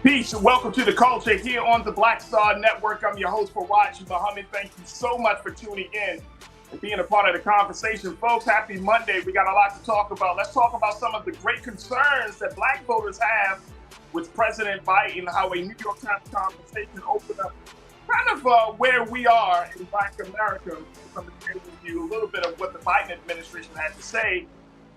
Peace and welcome to the culture here on the Black Star Network. I'm your host, Farajii. Thank you so much for tuning in and being a part of the conversation. Folks, happy Monday. We got a lot to talk about. Let's talk about some of the great concerns that Black voters have with President Biden, how a New York Times conversation opened up kind of where we are in Black America. I'm going to share with you a little bit of what the Biden administration had to say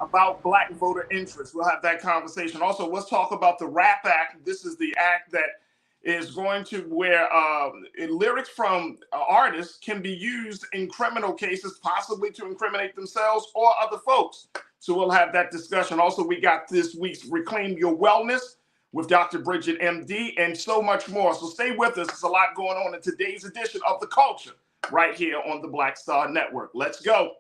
about Black voter interest. We'll have that conversation. Also, let's talk about the RAP Act. This is the act that is going to where lyrics from artists can be used in criminal cases, possibly to incriminate themselves or other folks. So we'll have that discussion. Also, we got this week's Reclaim Your Wellness with Dr. Bridget, MD, and so much more. So stay with us. There's a lot going on in today's edition of The Culture right here on the Black Star Network. Let's go.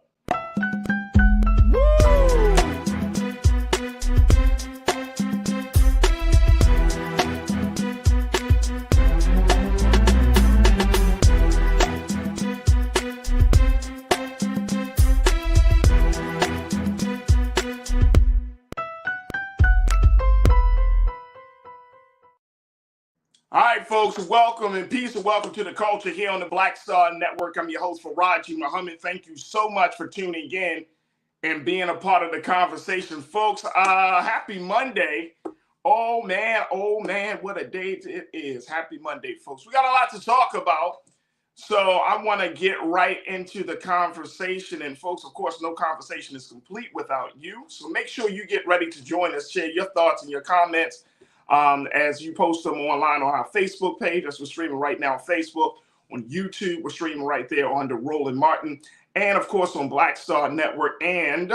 All right, folks, welcome and peace and welcome to the culture here on the Black Star Network. I'm your host, Farajii. Thank you so much for tuning in and being a part of the conversation. Folks, happy Monday. Oh, man, what a day it is. Happy Monday, folks. We got a lot to talk about, so I want to get right into the conversation. And, folks, of course, no conversation is complete without you, so make sure you get ready to join us. Share your thoughts and your comments as you post them online on our Facebook page, as we're streaming right now on Facebook, on YouTube, we're streaming right there on the Roland Martin, and of course on Black Star Network and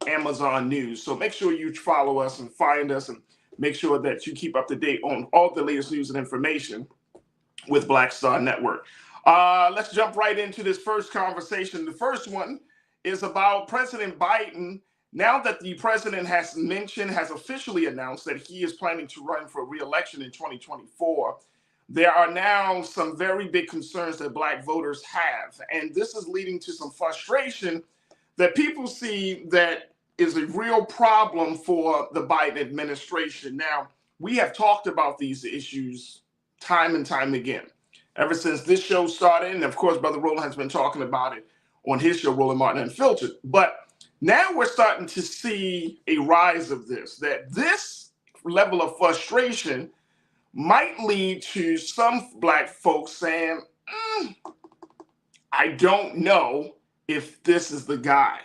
Amazon News. So make sure you follow us and find us and make sure that you keep up to date on all the latest news and information with Black Star Network. Let's jump right into this first conversation. The first one is about President Biden. Now that the president has officially announced that he is planning to run for re-election in 2024, there are now some very big concerns that Black voters have. And this is leading to some frustration that people see that is a real problem for the Biden administration. Now, we have talked about these issues time and time again, ever since this show started. And of course, Brother Roland has been talking about it on his show, Roland Martin Unfiltered. But now we're starting to see a rise of this, that this level of frustration might lead to some Black folks saying, I don't know if this is the guy.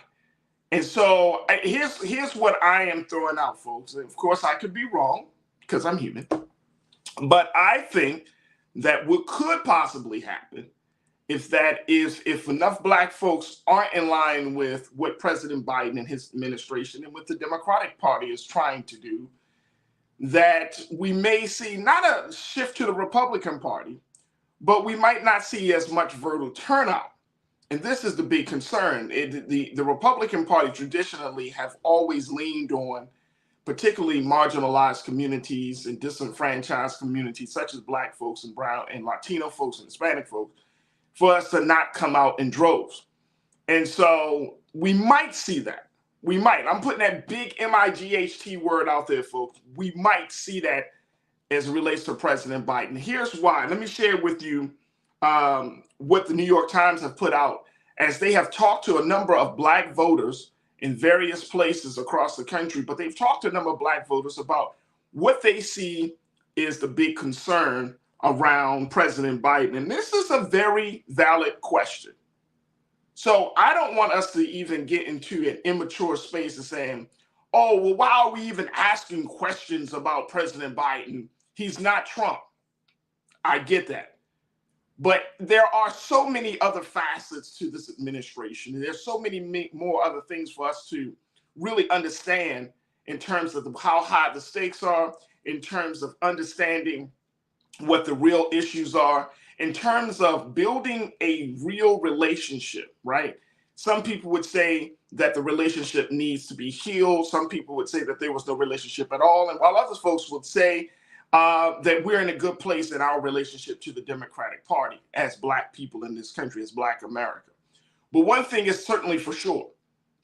And so here's what I am throwing out, folks. Of course, I could be wrong because I'm human. But I think that what could possibly happen if enough Black folks aren't in line with what President Biden and his administration and what the Democratic Party is trying to do, that we may see not a shift to the Republican Party, but we might not see as much voter turnout. And this is the big concern. The Republican Party traditionally have always leaned on particularly marginalized communities and disenfranchised communities such as Black folks and Brown and Latino folks and Hispanic folks, for us to not come out in droves. And so we might see that. We might. I'm putting that big MIGHT word out there, folks. We might see that as it relates to President Biden. Here's why. Let me share with you what the New York Times have put out as they have talked to a number of Black voters in various places across the country, but they've talked to a number of Black voters about what they see is the big concern around President Biden. And this is a very valid question. So I don't want us to even get into an immature space of saying, oh, well, why are we even asking questions about President Biden? He's not Trump. I get that. But there are so many other facets to this administration. And there's so many more other things for us to really understand in terms of how high the stakes are, in terms of understanding what the real issues are, in terms of building a real relationship, right? Some people would say that the relationship needs to be healed. Some people would say that there was no relationship at all. And while other folks would say that we're in a good place in our relationship to the Democratic Party as Black people in this country, as Black America. But one thing is certainly for sure,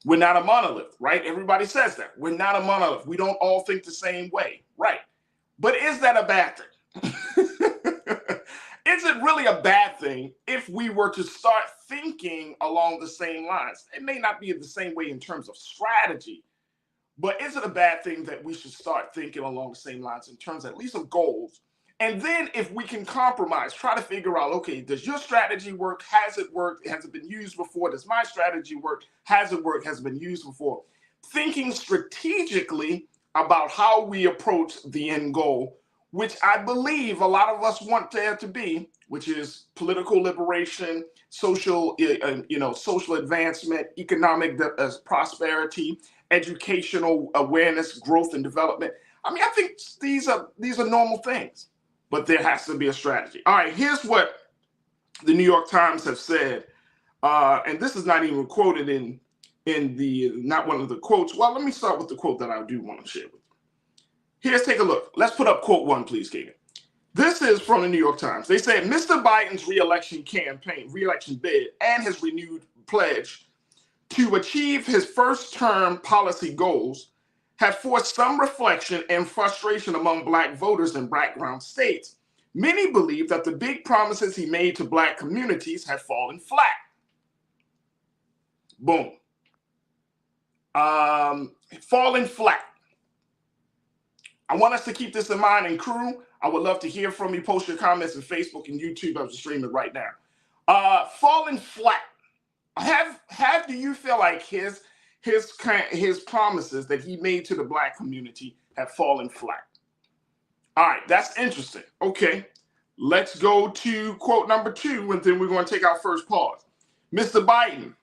we're not a monolith, right? Everybody says that. We're not a monolith. We don't all think the same way, right? But is that a bad thing? is it really a bad thing if we were to start thinking along the same lines? It may not be the same way in terms of strategy, but is it a bad thing that we should start thinking along the same lines in terms at least of goals? And then if we can compromise, try to figure out, okay, does your strategy work? Has it worked? Has it been used before? Does my strategy work? Has it worked? Has it been used before? Thinking strategically about how we approach the end goal, which I believe a lot of us want there to be, which is political liberation, social advancement, economic prosperity, educational awareness, growth and development. I mean, I think these are normal things, but there has to be a strategy. All right, here's what the New York Times have said, and this is not even quoted in not one of the quotes. Well, let me start with the quote that I do want to share with you. Here's, take a look. Let's put up quote 1, please, Kagan. This is from the New York Times. They said, Mr. Biden's reelection bid, and his renewed pledge to achieve his first-term policy goals have forced some reflection and frustration among Black voters in background states. Many believe that the big promises he made to Black communities have fallen flat. Boom. Falling flat. I want us to keep this in mind, and crew, I would love to hear from you. Post your comments on Facebook and YouTube. I'm streaming right now. Falling flat. Do you feel like his promises that he made to the Black community have fallen flat? All right, that's interesting. Okay, let's go to quote number 2, and then we're going to take our first pause. Mr. Biden,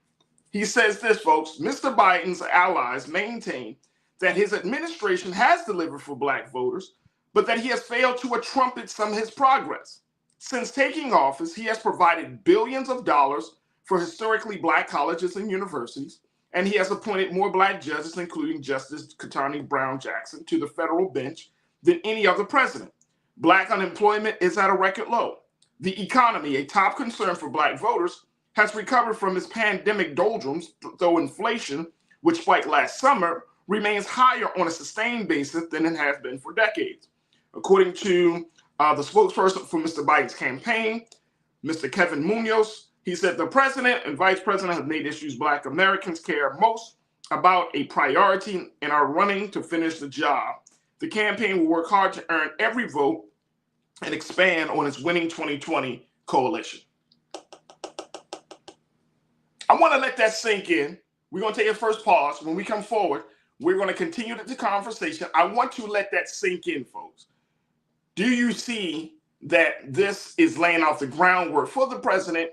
he says this, folks. Mr. Biden's allies maintain that his administration has delivered for Black voters, but that he has failed to trumpet some of his progress. Since taking office, he has provided billions of dollars for historically Black colleges and universities, and he has appointed more Black judges, including Justice Ketanji Brown Jackson, to the federal bench than any other president. Black unemployment is at a record low. The economy, a top concern for Black voters, has recovered from its pandemic doldrums, though inflation, which spiked last summer, remains higher on a sustained basis than it has been for decades. According to the spokesperson for Mr. Biden's campaign, Mr. Kevin Munoz, he said the president and vice president have made issues Black Americans care most about a priority and are running to finish the job. The campaign will work hard to earn every vote and expand on its winning 2020 coalition. I want to let that sink in. We're going to take a first pause. When we come forward, we're going to continue the conversation. I want to let that sink in, folks. Do you see that this is laying out the groundwork for the president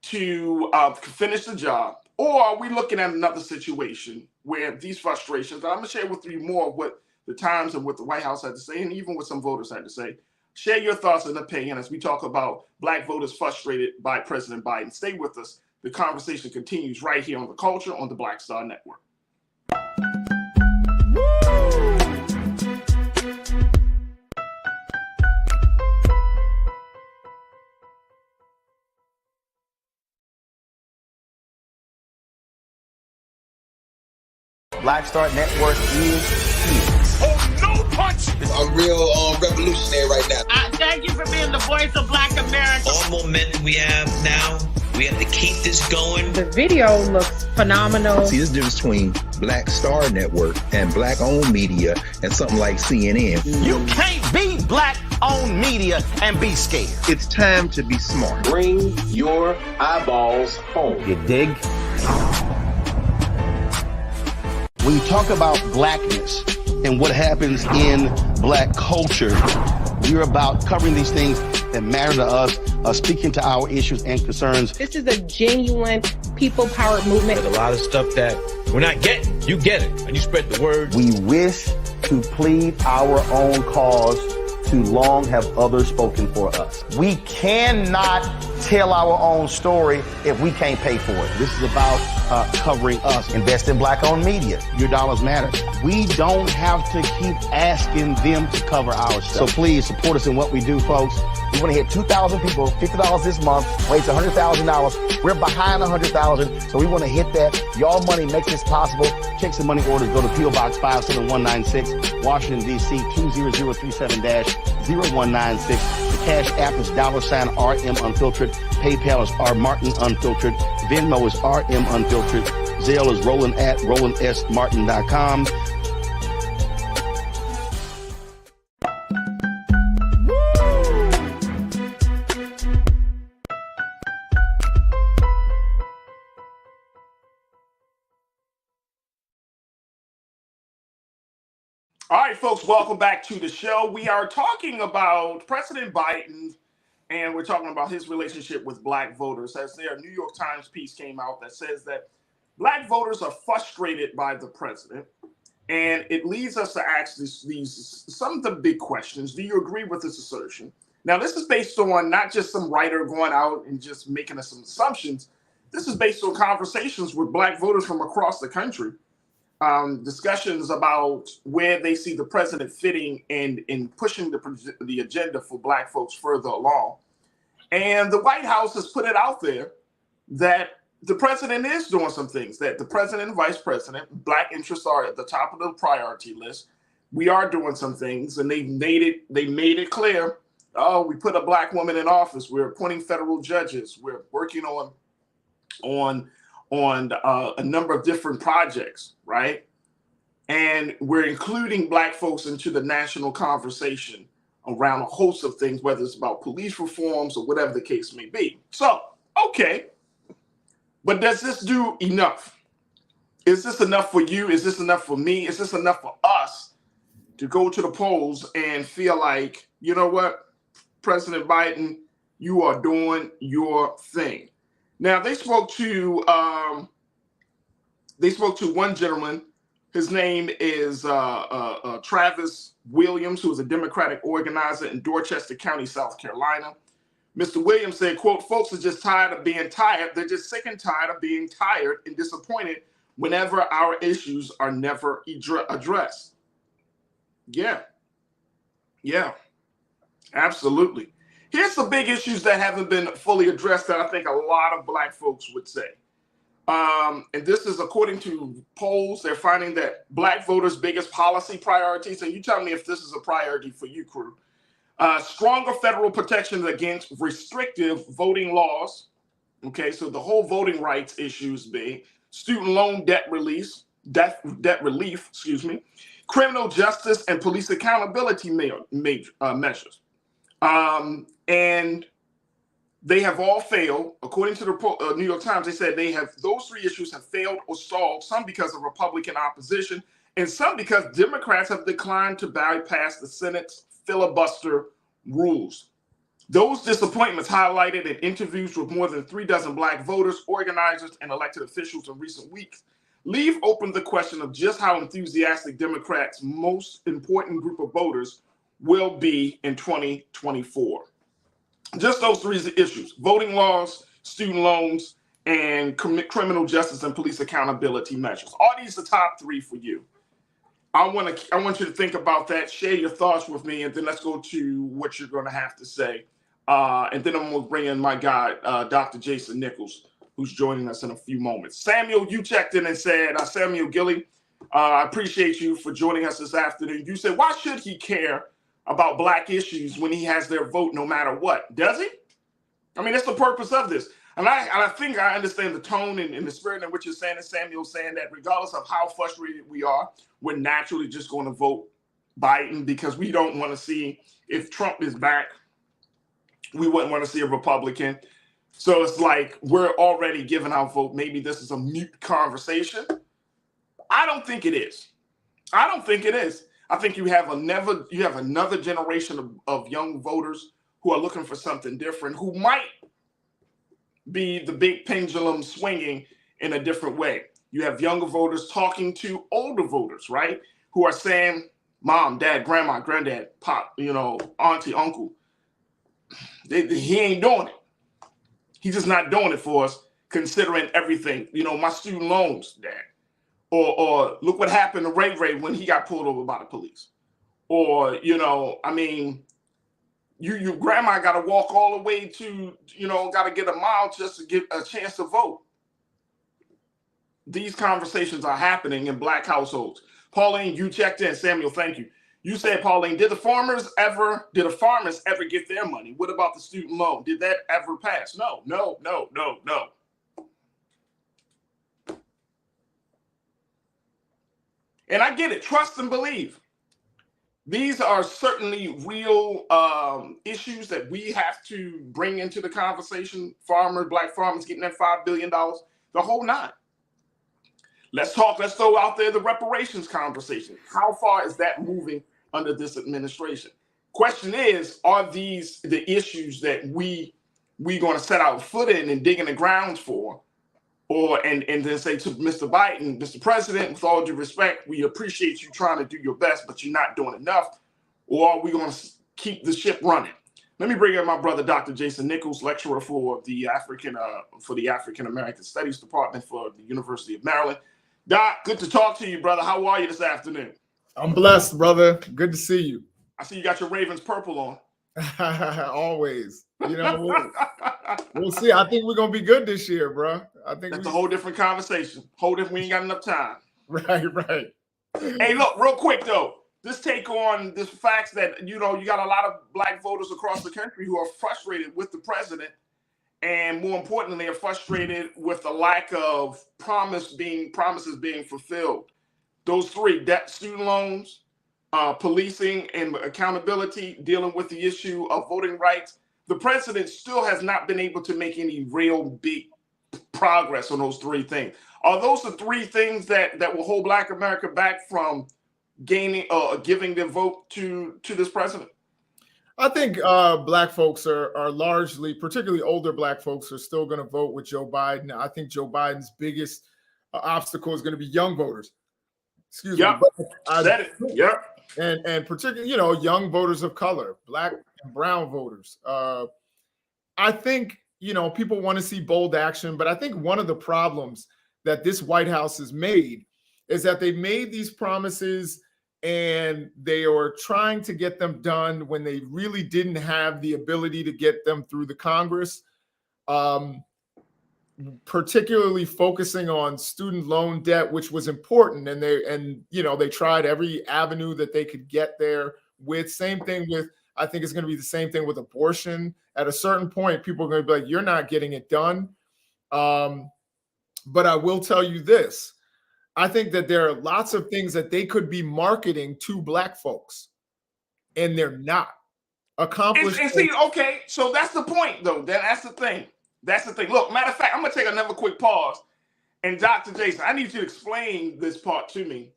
to finish the job? Or are we looking at another situation where these frustrations, I'm going to share with you more of what the Times and what the White House had to say, and even what some voters had to say. Share your thoughts and opinion as we talk about Black voters frustrated by President Biden. Stay with us. The conversation continues right here on The Culture on the Black Star Network. Black Star Network is here. Oh, no punch! I'm real revolutionary right now. Thank you for being the voice of Black America. All momentum we have now, we have to keep this going. The video looks phenomenal. See, this difference between Black Star Network and Black-owned media and something like CNN. You can't be Black-owned media and be scared. It's time to be smart. Bring your eyeballs home. You dig? When you talk about Blackness and what happens in Black culture, we're about covering these things that matter to us, speaking to our issues and concerns. This is a genuine people-powered movement. There's a lot of stuff that we're not getting. You get it, and you spread the word. We wish to plead our own cause. Too long have others spoken for us. We cannot tell our own story if we can't pay for it. This is about covering us. Invest in Black-owned media. Your dollars matter. We don't have to keep asking them to cover our stuff. So please support us in what we do, folks. We want to hit 2,000 people, $50 this month, raise $100,000. We're behind 100,000, so we want to hit that. Y'all money makes this possible. Checks and money orders go to P.O. Box 57196, Washington, D.C. 20037-0196. Cash App is $RM Unfiltered. PayPal is R Martin Unfiltered. Venmo is RM Unfiltered. Zelle is roland@rolandsmartin.com. All right, folks, welcome back to the show. We are talking about President Biden, and we're talking about his relationship with black voters. As their New York Times piece came out that says that black voters are frustrated by the president, and it leads us to ask some of the big questions. Do you agree with this assertion? Now, this is based on not just some writer going out and just making some assumptions. This is based on conversations with black voters from across the country. Discussions about where they see the president fitting and in pushing the agenda for black folks further along. And the White House has put it out there that the president is doing some things, that the president and vice president, black interests are at the top of the priority list. We are doing some things, and they made it clear. Oh, we put a black woman in office. We're appointing federal judges. We're working on a number of different projects, right? And we're including black folks into the national conversation around a host of things, whether it's about police reforms or whatever the case may be. So, okay, but does this do enough? Is this enough for you? Is this enough for me? Is this enough for us to go to the polls and feel like, you know what, President Biden, you are doing your thing? Now, they spoke to one gentleman. His name is Travis Williams, who is a Democratic organizer in Dorchester County, South Carolina. Mr. Williams said, quote, folks are just tired of being tired. They're just sick and tired of being tired and disappointed whenever our issues are never addressed. Yeah, absolutely. Here's the big issues that haven't been fully addressed that I think a lot of black folks would say. And this is according to polls. They're finding that black voters' biggest policy priorities, and you tell me if this is a priority for you, crew. Stronger federal protections against restrictive voting laws. Okay, so the whole voting rights issues big. Student loan debt relief, criminal justice and police accountability measures. And they have all failed. According to the New York Times, they said those three issues have failed or stalled, some because of Republican opposition, and some because Democrats have declined to bypass the Senate's filibuster rules. Those disappointments, highlighted in interviews with more than 36 black voters, organizers, and elected officials in recent weeks, leave open the question of just how enthusiastic Democrats' most important group of voters will be in 2024. Just those three issues: voting laws, student loans, and criminal justice and police accountability measures. Are these the top three for you? I want you to think about that, share your thoughts with me, and then let's go to what you're going to have to say. And then I'm going to bring in my guy, Dr. Jason Nichols, who's joining us in a few moments. Samuel, you checked in and said, Samuel Gilly, I appreciate you for joining us this afternoon. You said, why should he care about black issues when he has their vote no matter what? Does he? I mean, that's the purpose of this. And I think I understand the tone and the spirit in which you're saying it. Samuel's saying that regardless of how frustrated we are, we're naturally just going to vote Biden because we don't want to see, if Trump is back, we wouldn't want to see a Republican. So it's like we're already giving our vote. Maybe this is a mute conversation. I don't think it is. I don't think it is. I think you have another generation of young voters who are looking for something different, who might be the big pendulum swinging in a different way. You have younger voters talking to older voters, right? Who are saying, mom, dad, grandma, granddad, pop, auntie, uncle, he ain't doing it. He's just not doing it for us, considering everything. My student loans, dad. Or look what happened to Ray Ray when he got pulled over by the police. Or, your grandma got to walk all the way to, got to get a mile just to get a chance to vote. These conversations are happening in black households. Pauline, you checked in. Samuel, thank you. You said, Pauline, did the farmers ever get their money? What about the student loan? Did that ever pass? No. And I get it. Trust and believe. These are certainly real issues that we have to bring into the conversation. Farmers, black farmers getting that $5 billion, the whole nine. Let's throw out there the reparations conversation. How far is that moving under this administration? Question is, are these the issues that we going to set our foot in and dig in the grounds for? And then say to Mr. Biden, Mr. President, with all due respect, we appreciate you trying to do your best, but you're not doing enough. Or are we going to keep the ship running? Let me bring in my brother, Dr. Jason Nichols, lecturer for the African American Studies Department for the University of Maryland. Doc, good to talk to you, brother. How are you this afternoon? I'm blessed, brother. Good to see you. I see you got your Ravens purple on. Always. We'll see. I think we're gonna be good this year, bro. I think that's a whole different conversation. We ain't got enough time. Right. Hey, look, real quick though. This take on this facts that you got a lot of black voters across the country who are frustrated with the president, and more importantly, are frustrated with the lack of promises being fulfilled. Those three: debt, student loans, policing, and accountability, dealing with the issue of voting rights. The president still has not been able to make any real big progress on those three things. Are those the three things that will hold Black America back from giving their vote to this president? I think black folks are largely, particularly older black folks, are still going to vote with Joe Biden. I think Joe Biden's biggest obstacle is going to be young voters. Excuse me. I said it. Yep. And particularly, young voters of color, black and brown voters. I think, people want to see bold action, but I think one of the problems that this White House has made is that they made these promises and they are trying to get them done when they really didn't have the ability to get them through the Congress. Particularly focusing on student loan debt, which was important, and they tried every avenue that they could get there with. Same thing with, I think it's going to be the same thing with abortion. At a certain point, people are going to be like, you're not getting it done. But I will tell you this. I think that there are lots of things that they could be marketing to black folks, and they're not accomplished. And see, okay, so that's the point, though. That's the thing. Look, matter of fact, I'm going to take another quick pause. And Dr. Jason, I need you to explain this part to me,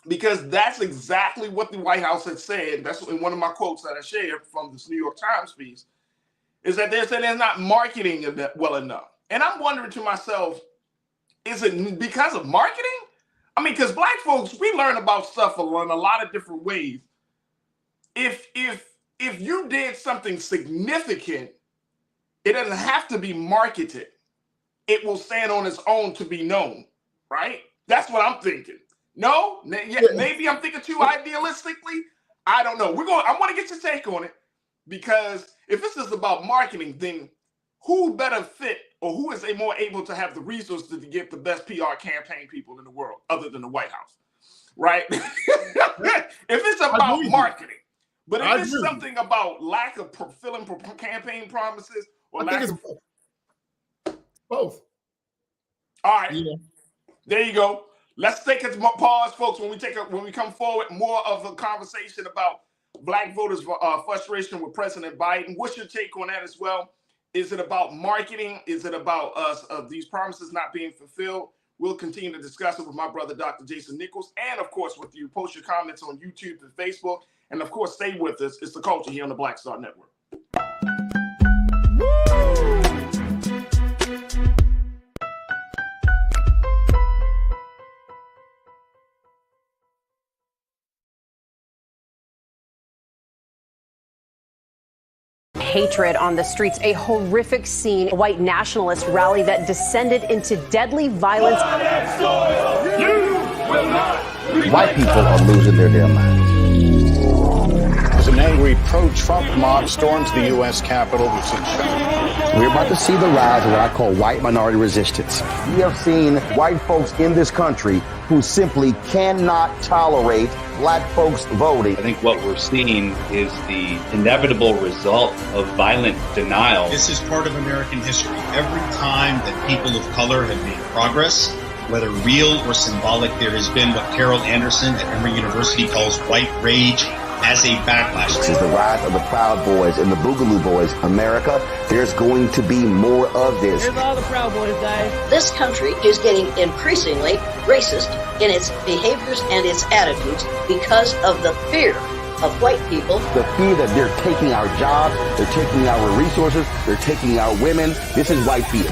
because that's exactly what the White House had said. That's in one of my quotes that I shared from this New York Times piece, is that they're saying they're not marketing it well enough. And I'm wondering to myself, is it because of marketing? I mean, because black folks, we learn about stuff in a lot of different ways. If you did something significant, it doesn't have to be marketed. It will stand on its own to be known, right? That's what I'm thinking. No, maybe I'm thinking too idealistically. I don't know. I want to get your take on it, because if this is about marketing, then who better fit, or who is more able to have the resources to get the best PR campaign people in the world other than the White House, right? If it's about marketing, but if it's something about lack of fulfilling campaign promises, I think it's both. All right. Yeah. There you go. Let's take a pause, folks. When we come forward, more of a conversation about black voters' frustration with President Biden. What's your take on that as well? Is it about marketing? Is it about these promises not being fulfilled? We'll continue to discuss it with my brother, Dr. Jason Nichols, and of course with you. Post your comments on YouTube and Facebook, and of course stay with us. It's The Culture here on the Black Star Network. Hatred on the streets, a horrific scene, a white nationalist rally that descended into deadly violence. White people are losing their damn minds. as an angry pro-Trump mob storms the U.S. Capitol. We're about to see the rise of what I call white minority resistance. We have seen white folks in this country who simply cannot tolerate black folks voting. I think what we're seeing is the inevitable result of violent denial. This is part of American history. Every time that people of color have made progress, whether real or symbolic, there has been what Carol Anderson at Emory University calls white rage as a backlash. This is the rise of the Proud Boys and the Boogaloo Boys. America, there's going to be more of this. Here's all the Proud Boys, guys. This country is getting increasingly racist in its behaviors and its attitudes because of the fear of white people. The fear that they're taking our jobs, they're taking our resources, they're taking our women. This is white fear.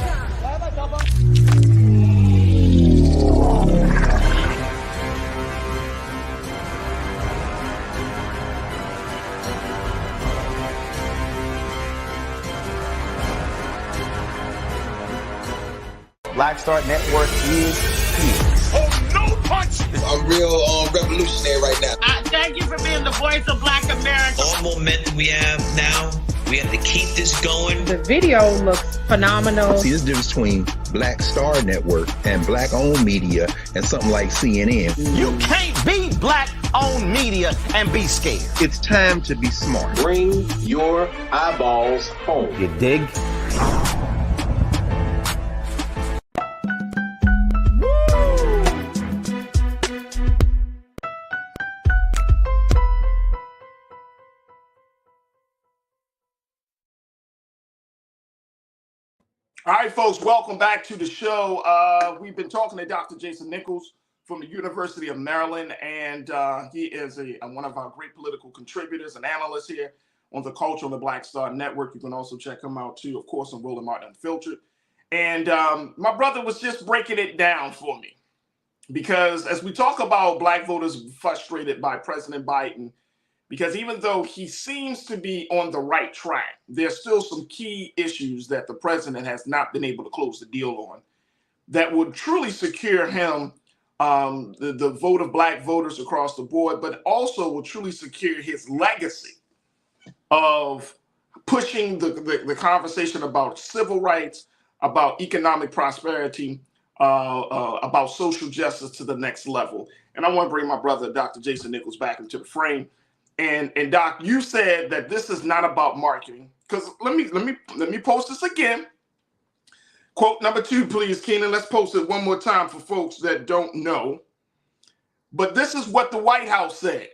Black Star Network is here. Oh, no punch! I'm real revolutionary right now. Thank you for being the voice of Black America. All momentum we have now, we have to keep this going. The video looks phenomenal. See, there's a difference between Black Star Network and black-owned media and something like CNN. You can't be black-owned media and be scared. It's time to be smart. Bring your eyeballs home. You dig? All right, folks, welcome back to the show. We've been talking to Dr. Jason Nichols from the University of Maryland, and he is one of our great political contributors and analysts here on the Culture on the Black Star Network. You can also check him out, too, of course, on Roland Martin Unfiltered. And my brother was just breaking it down for me, because as we talk about black voters frustrated by President Biden, because even though he seems to be on the right track, there's still some key issues that the president has not been able to close the deal on that would truly secure him the vote of black voters across the board, but also will truly secure his legacy of pushing the conversation about civil rights, about economic prosperity, about social justice to the next level. And I want to bring my brother, Dr. Jason Nichols, back into the frame. And Doc, you said that this is not about marketing, because let me post this again. Quote number 2, please, Keenan. Let's post it one more time for folks that don't know. But this is what the White House said.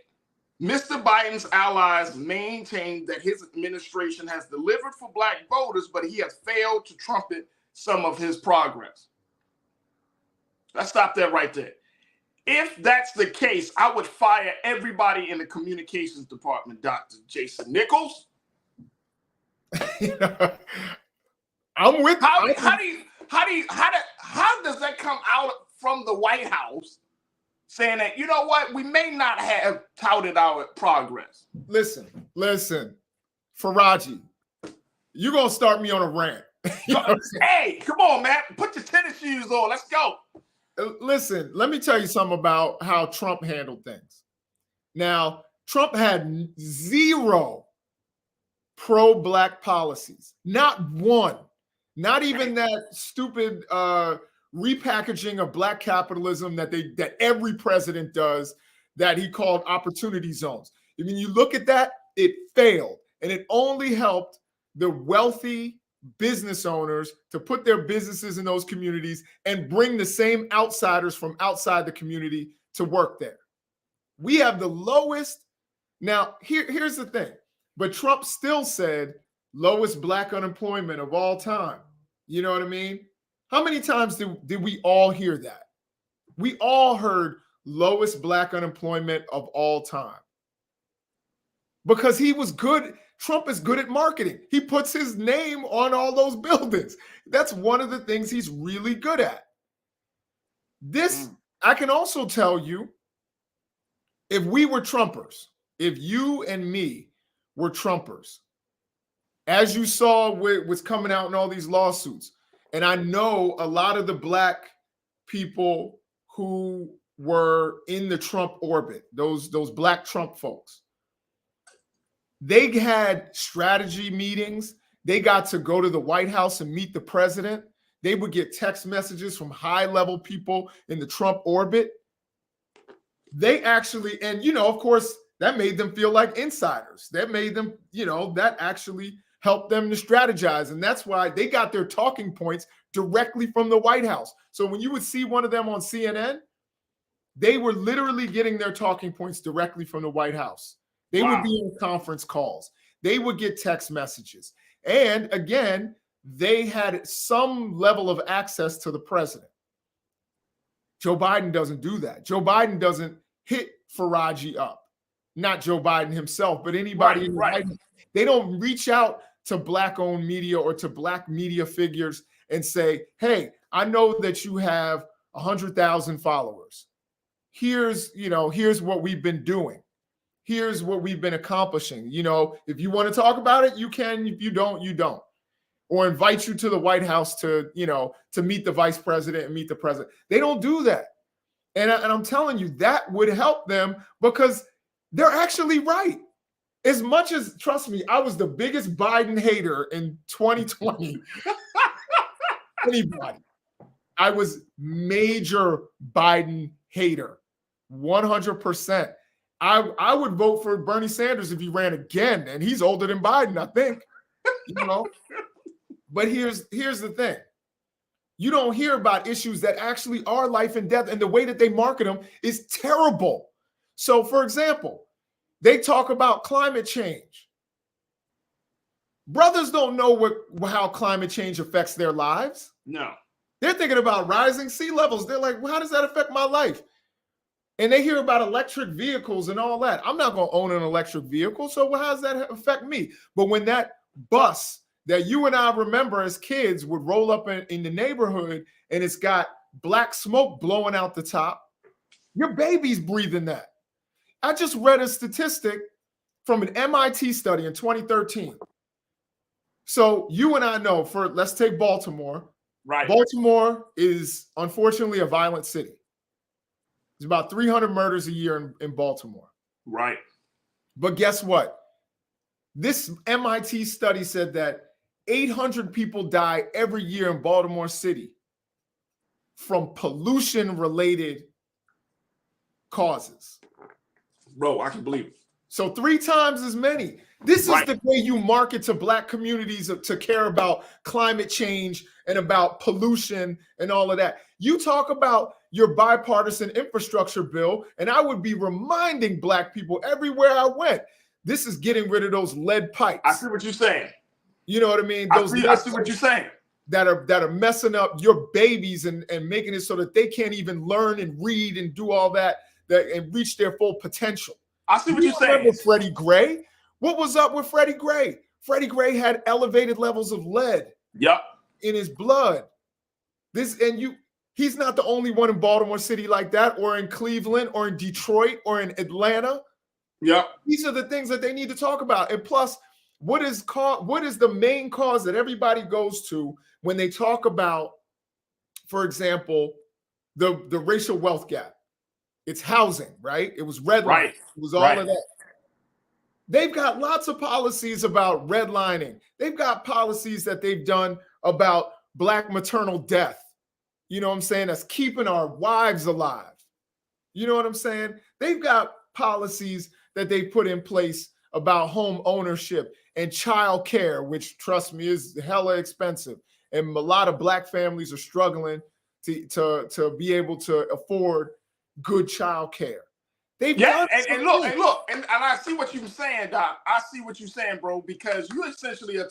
Mr. Biden's allies maintain that his administration has delivered for black voters, but he has failed to trumpet some of his progress. Let's stop that right there. If that's the case, I would fire everybody in the communications department, Dr. Jason Nichols. I'm with how does that come out from the White House saying that, you know what, we may not have touted our progress? Listen, Farajii, you're gonna start me on a rant. Hey, come on, man. Put your tennis shoes on. Let's go. Listen, let me tell you something about how Trump handled things. Now, Trump had 0 pro-black policies, not one, not even that stupid repackaging of black capitalism that every president does, that he called opportunity zones. I mean, you look at that, it failed, and it only helped the wealthy business owners to put their businesses in those communities and bring the same outsiders from outside the community to work there. We have the lowest. Now, here's the thing. But Trump still said lowest black unemployment of all time. You know what I mean? How many times did we all hear that? We all heard lowest black unemployment of all time. Because he was good. Trump is good at marketing. He puts his name on all those buildings. That's one of the things he's really good at. This, I can also tell you, if we were Trumpers, if you and me were Trumpers, as you saw what's coming out in all these lawsuits, and I know a lot of the black people who were in the Trump orbit, those black Trump folks, They had strategy meetings. They got to go to the White House and meet the president. They would get text messages from high-level people in the Trump orbit. They actually, and of course, that made them feel like insiders. That made them, that actually helped them to strategize. And that's why they got their talking points directly from the White House. So when you would see one of them on CNN, they were literally getting their talking points directly from the White House. They would be in conference calls. They would get text messages. And again, they had some level of access to the president. Joe Biden doesn't do that. Joe Biden doesn't hit Farajii up. Not Joe Biden himself, but anybody in the White House. They don't reach out to Black-owned media or to Black media figures and say, hey, I know that you have 100,000 followers. Here's what we've been doing. Here's what we've been accomplishing. If you want to talk about it, you can. If you don't, you don't. Or invite you to the White House to meet the vice president and meet the president. They don't do that. And I'm telling you, that would help them because they're actually right. As much as, trust me, I was the biggest Biden hater in 2020. Anybody. I was major Biden hater, 100%. I would vote for Bernie Sanders if he ran again, and he's older than Biden, I think. But here's the thing. You don't hear about issues that actually are life and death, and the way that they market them is terrible. So, for example, they talk about climate change. Brothers don't know how climate change affects their lives. No. They're thinking about rising sea levels. They're like, well, how does that affect my life? And they hear about electric vehicles and all that. I'm not going to own an electric vehicle, so how does that affect me? But when that bus that you and I remember as kids would roll up in the neighborhood and it's got black smoke blowing out the top, your baby's breathing that. I just read a statistic from an MIT study in 2013. So you and I know, let's take Baltimore. Right. Baltimore is unfortunately a violent city. There's about 300 murders a year in Baltimore. Right. But guess what? This MIT study said that 800 people die every year in Baltimore City from pollution-related causes. Bro, I can believe it. So 3 times as many. This is the way you market to Black communities to care about climate change and about pollution and all of that. You talk about your bipartisan infrastructure bill, and I would be reminding Black people everywhere I went, this is getting rid of those lead pipes. I see what you're saying. You know what I mean? I see what you're saying. That are messing up your babies and making it so that they can't even learn and read and do all that and reach their full potential. I see what you're saying. Remember Freddie Gray? What was up with Freddie Gray? Freddie Gray had elevated levels of lead in his blood. He's not the only one in Baltimore City like that, or in Cleveland, or in Detroit, or in Atlanta. These are the things that they need to talk about. And plus, what is the main cause that everybody goes to when they talk about, for example, the racial wealth gap? It's housing, right? It was redlining. It was all of that. They've got lots of policies about redlining. They've got policies that they've done about Black maternal death. You know what I'm saying? That's keeping our wives alive. You know what I'm saying? They've got policies that they put in place about home ownership and child care, which, trust me, is hella expensive. And a lot of Black families are struggling to be able to afford good child care. And I see what you're saying, Doc. I see what you're saying, bro, because you essentially are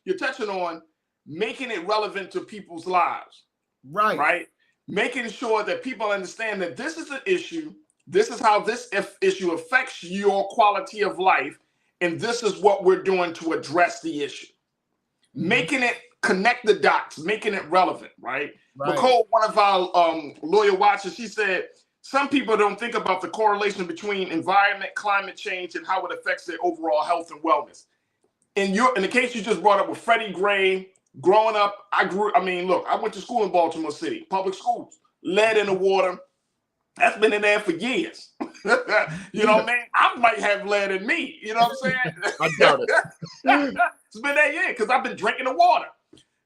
you're touching on making it relevant to people's lives. Right. Making sure that people understand that this is an issue. This is how this issue affects your quality of life. And this is what we're doing to address the issue. Making it connect the dots, making it relevant, right? Nicole, one of our lawyer watchers, she said, some people don't think about the correlation between environment, climate change, and how it affects their overall health and wellness. In the case you just brought up with Freddie Gray, growing up, I went to school in Baltimore City, public schools, lead in the water. That's been in there for years. You know what I mean? I might have lead in me. You know what I'm saying? I doubt it. It's been that year because I've been drinking the water.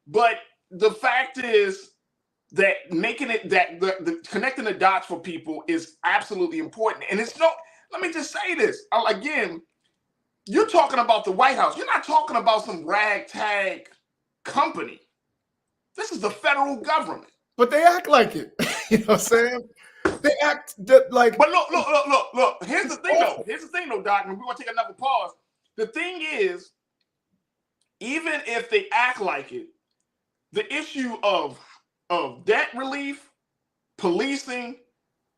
But the fact is that making it that the connecting the dots for people is absolutely important. And it's no, let me just say this again. You're talking about the White House. You're not talking about some ragtag company. This is the federal government. But they act like it. You know what I'm saying? They act like. But look. Here's the thing, though, Doc, and we're going to take another pause. The thing is, even if they act like it, the issue of debt relief, policing,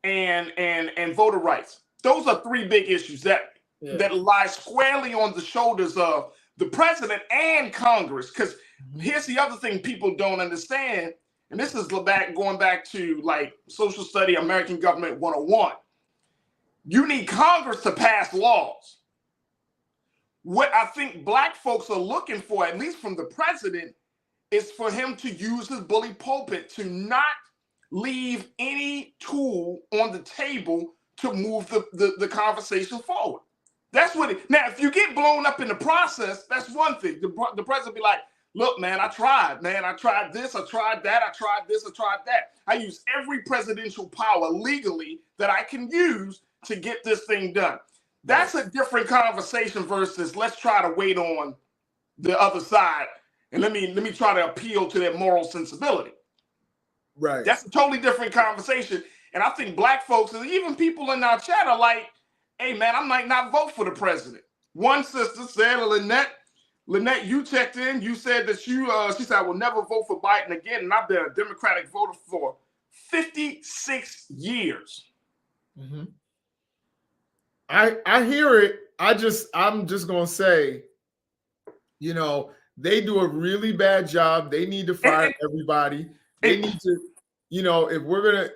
and voter rights, those are three big issues that lie squarely on the shoulders of the president and Congress. Because here's the other thing people don't understand, and this is going back to like social study, American government 101. You need Congress to pass laws. What I think black folks are looking for, at least from the president, is for him to use his bully pulpit to not leave any tool on the table to move the conversation forward. That's what it. Now, if you get blown up in the process, that's one thing. The president be like, look, man, I tried this, I tried that, I tried this, I tried that. I use every presidential power legally that I can use to get this thing done. That's a different conversation versus let's try to wait on the other side and let me try to appeal to their moral sensibility. Right. That's a totally different conversation. And I think black folks and even people in our chat are like, hey, man, I might not vote for the president. One sister said, Lynette, you checked in. You said that she said, I will never vote for Biden again. And I've been a Democratic voter for 56 years. Mm-hmm. I hear it. I'm just going to say, you know, they do a really bad job. They need to fire everybody. They need to, you know, if we're going to,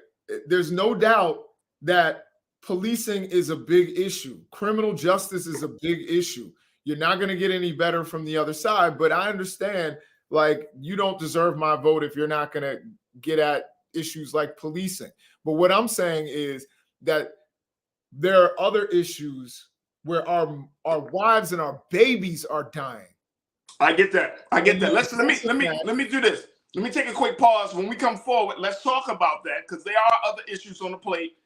there's no doubt that policing is a big issue. Criminal justice is a big issue. You're not going to get any better from the other side, but I understand, like, you don't deserve my vote if you're not going to get at issues like policing. But what I'm saying is that there are other issues where our wives and our babies are dying. I get that. Let me do this. Let me take a quick pause. When we come forward, let's talk about that because there are other issues on the plate,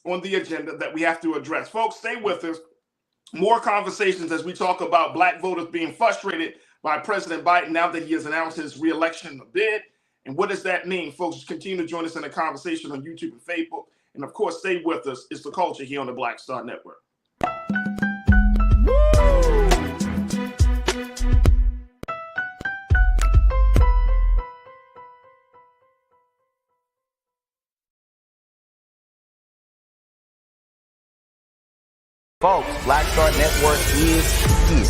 on the agenda that we have to address. Folks, stay with us. More conversations as we talk about black voters being frustrated by President Biden now that he has announced his re-election bid. And what does that mean? Folks, continue to join us in the conversation on YouTube and Facebook. And of course, stay with us. It's The Culture here on the Black Star Network. Folks, Black Star Network is here.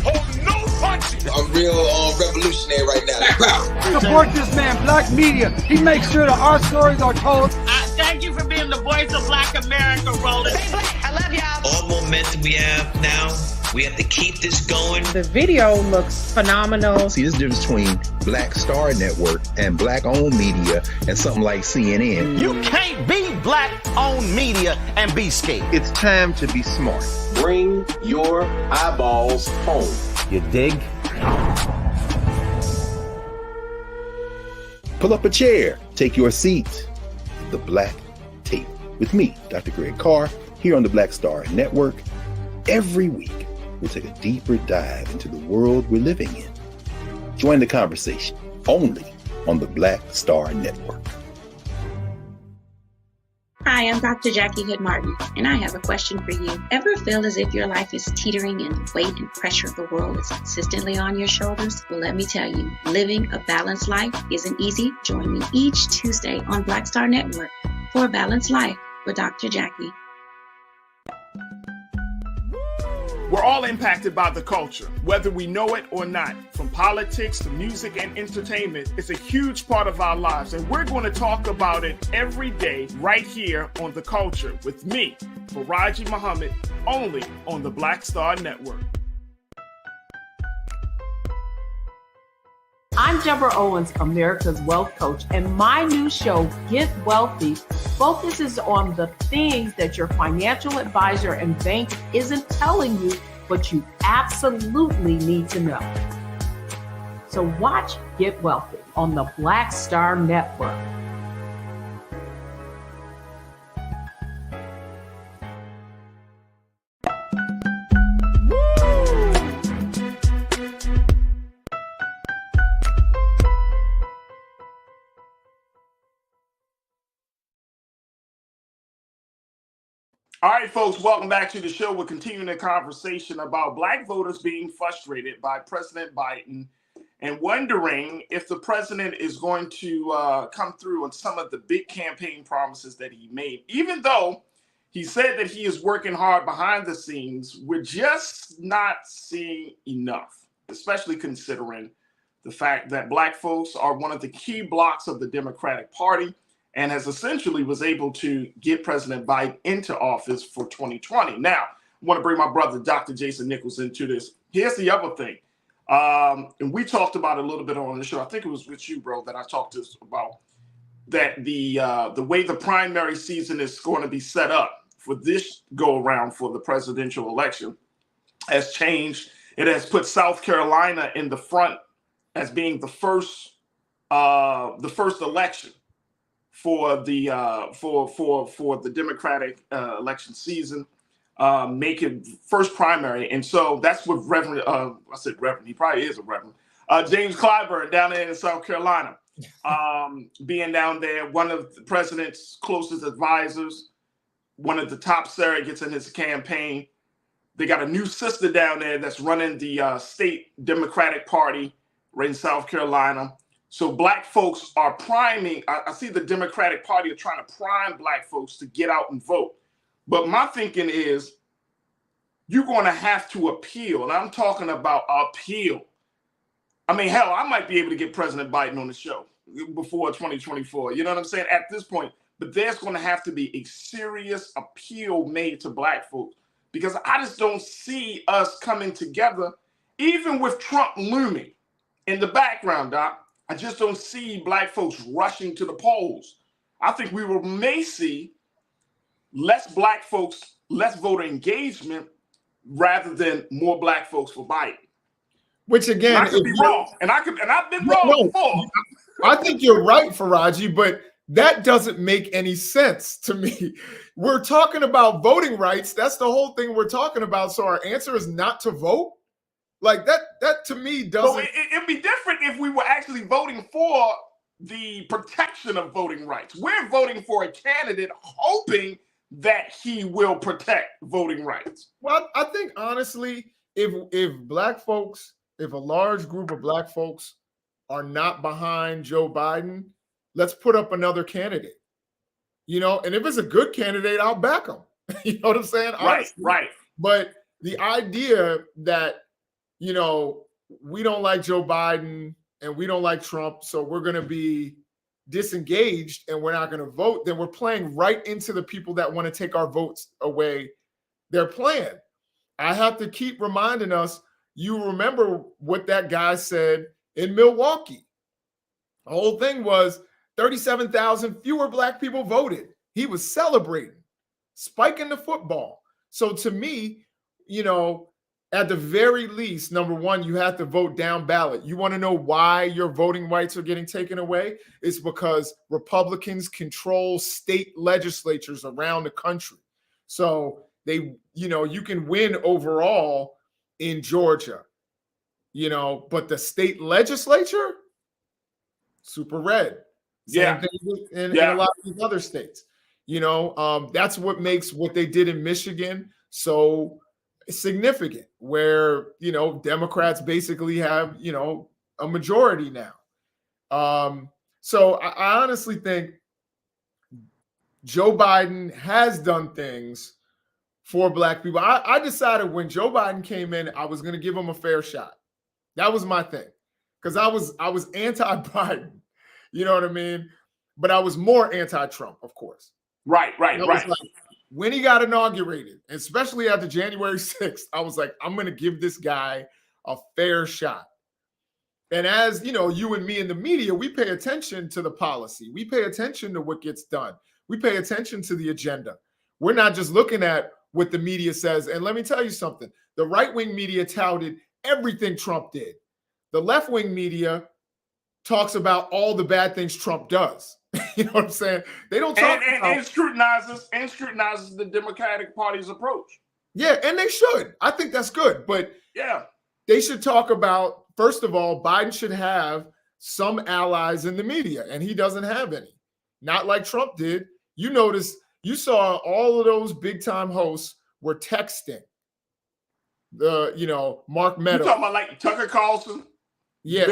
Oh, no punching! I'm real revolutionary right now. Support this man, Black Media. He makes sure that our stories are told. Thank you for being the voice of Black America, Roland. Stay black. I love y'all. All momentum we have now, we have to keep this going. The video looks phenomenal. See, there's a difference between Black Star Network and black-owned media and something like CNN. You can't be black-owned media and be scared. It's time to be smart. Bring your eyeballs home. You dig? Pull up a chair. Take your seat. The Black Tape with me, Dr. Greg Carr, here on the Black Star Network. Every week, we'll take a deeper dive into the world we're living in. Join the conversation only on the Black Star Network. Hi, I'm Dr. Jackie Hood Martin, and I have a question for you. Ever feel as if your life is teetering and the weight and pressure of the world is consistently on your shoulders? Well, let me tell you, living a balanced life isn't easy. Join me each Tuesday on Black Star Network for A Balanced Life with Dr. Jackie. We're all impacted by the culture, whether we know it or not. From politics to music and entertainment, it's a huge part of our lives, and we're going to talk about it every day right here on The Culture with me, Farajii Muhammad, only on the Black Star Network. I'm Deborah Owens, America's Wealth Coach, and my new show, Get Wealthy, focuses on the things that your financial advisor and bank isn't telling you, but you absolutely need to know. So watch Get Wealthy on the Black Star Network. All right, folks, welcome back to the show. We're continuing the conversation about Black voters being frustrated by President Biden and wondering if the president is going to come through on some of the big campaign promises that he made. Even though he said that he is working hard behind the scenes, we're just not seeing enough, especially considering the fact that Black folks are one of the key blocks of the Democratic Party and has essentially was able to get President Biden into office for 2020. Now, I want to bring my brother, Dr. Jason Nichols, into this. Here's the other thing. And we talked about it a little bit on the show. I think it was with you, bro, that I talked to us about that the way the primary season is going to be set up for this go around for the presidential election has changed. It has put South Carolina in the front as being the first election for the for the Democratic election season, making first primary. And so that's what Reverend, I said Reverend, he probably is a Reverend, James Clyburn down there in South Carolina, being down there, one of the president's closest advisors, one of the top surrogates in his campaign. They got a new sister down there that's running the state Democratic Party right in South Carolina. So Black folks are priming. I see the Democratic Party are trying to prime Black folks to get out and vote. But my thinking is you're going to have to appeal. And I'm talking about appeal. I mean, hell, I might be able to get President Biden on the show before 2024. You know what I'm saying? At this point. But there's going to have to be a serious appeal made to Black folks, because I just don't see us coming together, even with Trump looming in the background, Doc. I just don't see Black folks rushing to the polls. I think we may see less Black folks, less voter engagement, rather than more Black folks for Biden. Which again, and I could be wrong, and I've been wrong before. I think you're right, Farajii, but that doesn't make any sense to me. We're talking about voting rights. That's the whole thing we're talking about. So our answer is not to vote. Like that to me doesn't. So it'd be different if we were actually voting for the protection of voting rights. We're voting for a candidate hoping that he will protect voting rights. Well, I think honestly, if Black folks, if a large group of Black folks are not behind Joe Biden, let's put up another candidate. You know, and if it's a good candidate, I'll back him. You know what I'm saying? Honestly. Right. But the idea that, you know, we don't like Joe Biden and we don't like Trump, so we're going to be disengaged and we're not going to vote, then we're playing right into the people that want to take our votes away their plan. I have to keep reminding us, you remember what that guy said in Milwaukee. The whole thing was 37,000 fewer Black people voted. He was celebrating, spiking the football. So to me, you know, at the very least, number one, you have to vote down ballot. You want to know why your voting rights are getting taken away? It's because Republicans control state legislatures around the country. So they, you know, you can win overall in Georgia, you know, but the state legislature, super red. Same thing in a lot of these other states. You know, that's what makes what they did in Michigan so significant, where, you know, Democrats basically have, you know, a majority now. So I honestly think Joe Biden has done things for Black people. I decided when Joe Biden came in, I was going to give him a fair shot. That was my thing, because I was anti-Biden. You know what I mean? But I was more anti-Trump, of course. Right. Like, when he got inaugurated, especially after January 6th, I was like, I'm going to give this guy a fair shot. And as you know, you and me in the media, we pay attention to the policy. We pay attention to what gets done. We pay attention to the agenda. We're not just looking at what the media says. And let me tell you something. The right-wing media touted everything Trump did. The left-wing media talks about all the bad things Trump does. You know what I'm saying? They don't talk and scrutinizes the Democratic Party's approach. Yeah, and they should. I think that's good. But yeah, they should talk about, first of all, Biden should have some allies in the media, and he doesn't have any. Not like Trump did. You notice, you saw all of those big-time hosts were texting. Mark Meadows. You talking about like Tucker Carlson? Yeah,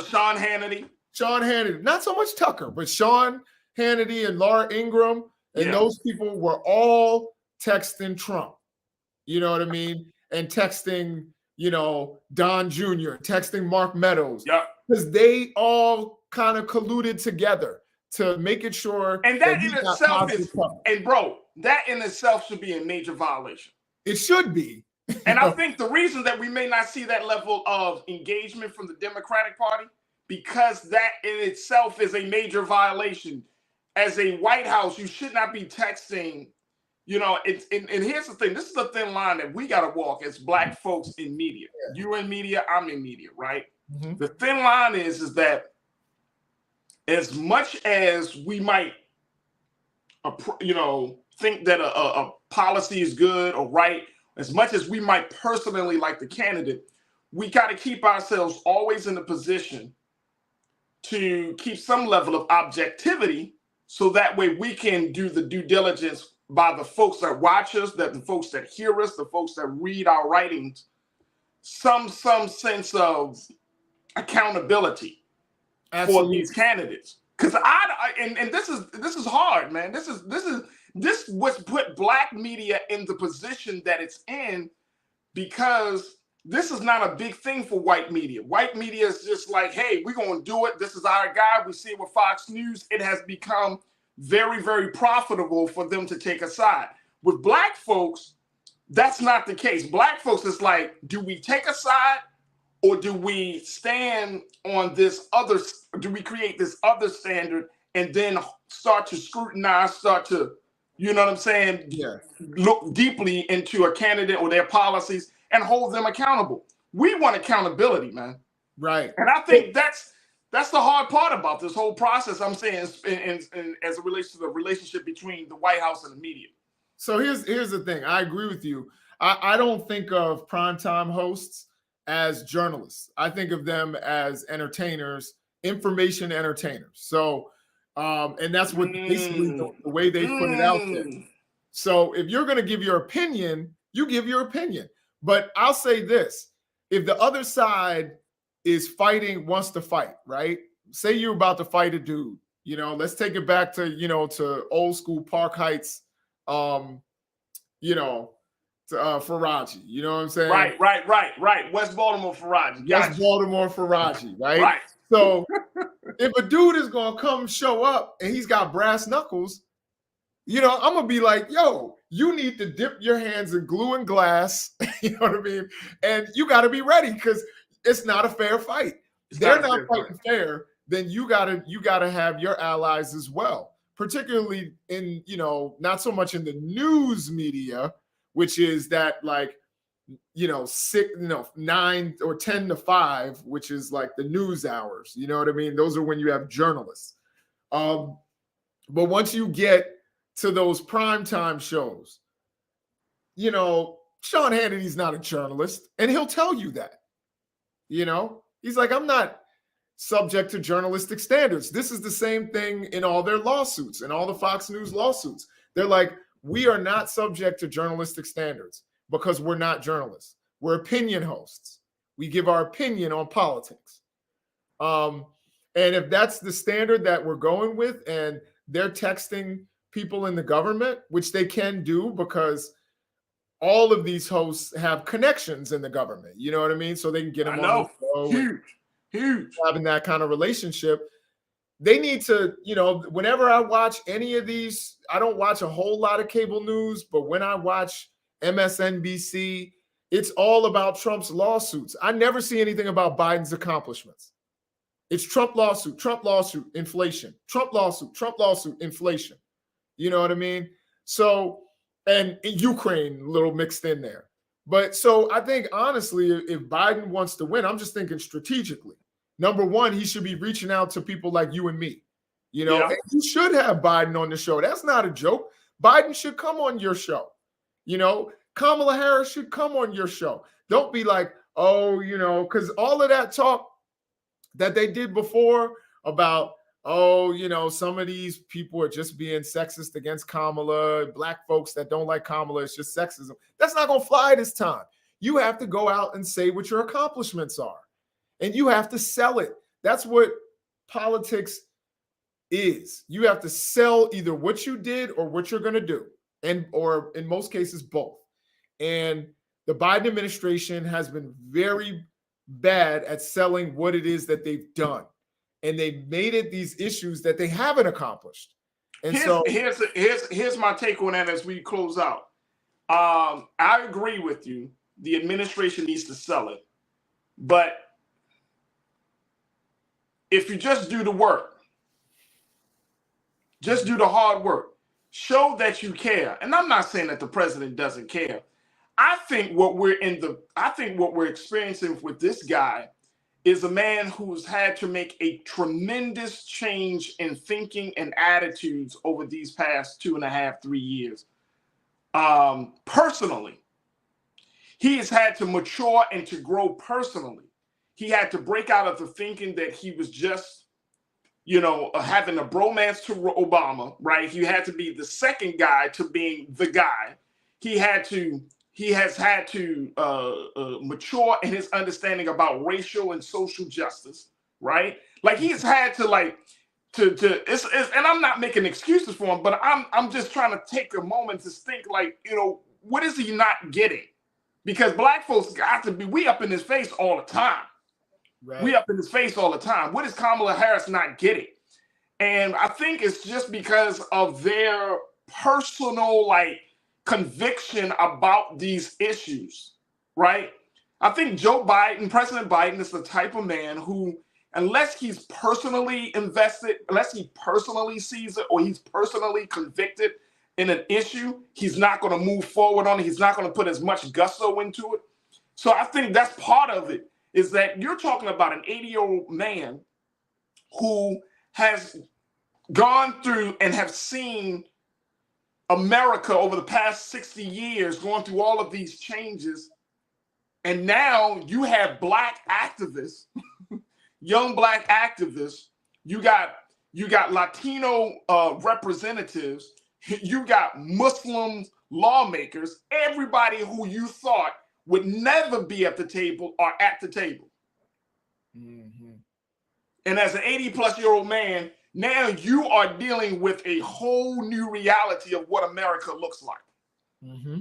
Sean Hannity. Sean Hannity, not so much Tucker, but Sean Hannity and Laura Ingraham, and those people were all texting Trump. You know what I mean? And texting, Don Jr., texting Mark Meadows. Yeah. Because they all kind of colluded together to make it sure. And that in itself is, and bro, that in itself should be a major violation. It should be. And I think the reason that we may not see that level of engagement from the Democratic Party, because that in itself is a major violation. As a White House, you should not be texting, and here's the thing. This is the thin line that we got to walk as Black folks in media. Yeah. You in media, I'm in media, right? Mm-hmm. The thin line is that as much as we might, think that a policy is good or right, as much as we might personally like the candidate, we got to keep ourselves always in a position to keep some level of objectivity, so that way we can do the due diligence by the folks that watch us, that the folks that hear us, the folks that read our writings, some sense of accountability for these candidates. Because this is hard, man. This what's put Black media in the position that it's in, because this is not a big thing for white media. White media is just like, hey, we're going to do it. This is our guy. We see it with Fox News. It has become very, very profitable for them to take a side. With Black folks, that's not the case. Black folks is like, do we take a side, or do we stand on this other, do we create this other standard and then start to scrutinize, you know what I'm saying? Yeah. Look deeply into a candidate or their policies and hold them accountable. We want accountability, man. Right. And I think that's the hard part about this whole process. I'm saying, as it relates to the relationship between the White House and the media. So here's the thing. I agree with you. I don't think of primetime hosts as journalists. I think of them as entertainers, information entertainers. So, and that's what basically the way they put it out there. So if you're going to give your opinion, you give your opinion. But I'll say this, if the other side is wants to fight, right? Say you're about to fight a dude, let's take it back to, to old school Park Heights, to Farajii, you know what I'm saying? Right. West Baltimore Farajii. West Baltimore Farajii, right? Right. So if a dude is going to come show up and he's got brass knuckles, I'm going to be like, yo, you need to dip your hands in glue and glass, you know what I mean? And you got to be ready, because it's not a fair fight. They're not fighting fair, then you got to have your allies as well, particularly in, not so much in the news media, which is that 9 or 10 to 5, which is like the news hours. You know what I mean? Those are when you have journalists. But once you get to those primetime shows, Sean Hannity's not a journalist, and he'll tell you that. He's like, I'm not subject to journalistic standards. This is the same thing in all their lawsuits, and all the Fox News lawsuits. They're like, we are not subject to journalistic standards because we're not journalists. We're opinion hosts. We give our opinion on politics. And if that's the standard that we're going with, and they're texting people in the government, which they can do because all of these hosts have connections in the government. You know what I mean? So they can get them on the show. Huge. Having that kind of relationship. They need to, whenever I watch any of these, I don't watch a whole lot of cable news, but when I watch MSNBC, it's all about Trump's lawsuits. I never see anything about Biden's accomplishments. It's Trump lawsuit, inflation, Trump lawsuit, inflation. You know what I mean? So, and Ukraine a little mixed in there. But so I think, honestly, if Biden wants to win, I'm just thinking strategically. Number one, he should be reaching out to people like you and me. You know, and you should have Biden on the show. That's not a joke. Biden should come on your show. You know, Kamala Harris should come on your show. Don't be like, oh, you know, because all of that talk that they did before about, oh, you know, some of these people are just being sexist against Kamala, black folks that don't like Kamala, it's just sexism. That's not going to fly this time. You have to go out and say what your accomplishments are, and you have to sell it. That's what politics is. You have to sell either what you did or what you're going to do, or in most cases, both. And the Biden administration has been very bad at selling what it is that they've done. And they've made it these issues that they haven't accomplished. And here's my take on that as we close out. I agree with you. The administration needs to sell it. But if you just do the work, just do the hard work, show that you care. And I'm not saying that the president doesn't care. I think what we're experiencing with this guy is a man who's had to make a tremendous change in thinking and attitudes over these past 2.5, 3 years. Personally, he has had to mature and to grow personally. He had to break out of the thinking that he was just, you know, having a bromance to Obama, right? He had to be the second guy to being the guy. He has had to mature in his understanding about racial and social justice, right? Like he's had to and I'm not making excuses for him, but I'm just trying to take a moment to think, like, you know, what is he not getting? Because black folks got to be, we up in his face all the time. Right. We up in his face all the time. What is Kamala Harris not getting? And I think it's just because of their personal, like, conviction about these issues, right? I think President Biden is the type of man who, unless he's personally invested, unless he personally sees it or he's personally convicted in an issue, he's not going to move forward on it. He's not going to put as much gusto into it. So I think that's part of it, is that you're talking about an 80-year-old man who has gone through and have seen America over the past 60 years going through all of these changes. And now you have black activists, young black activists. You got Latino representatives. You got Muslim lawmakers. Everybody who you thought would never be at the table are at the table. Mm-hmm. And as an 80-plus-year-old man, now you are dealing with a whole new reality of what America looks like. Mm-hmm.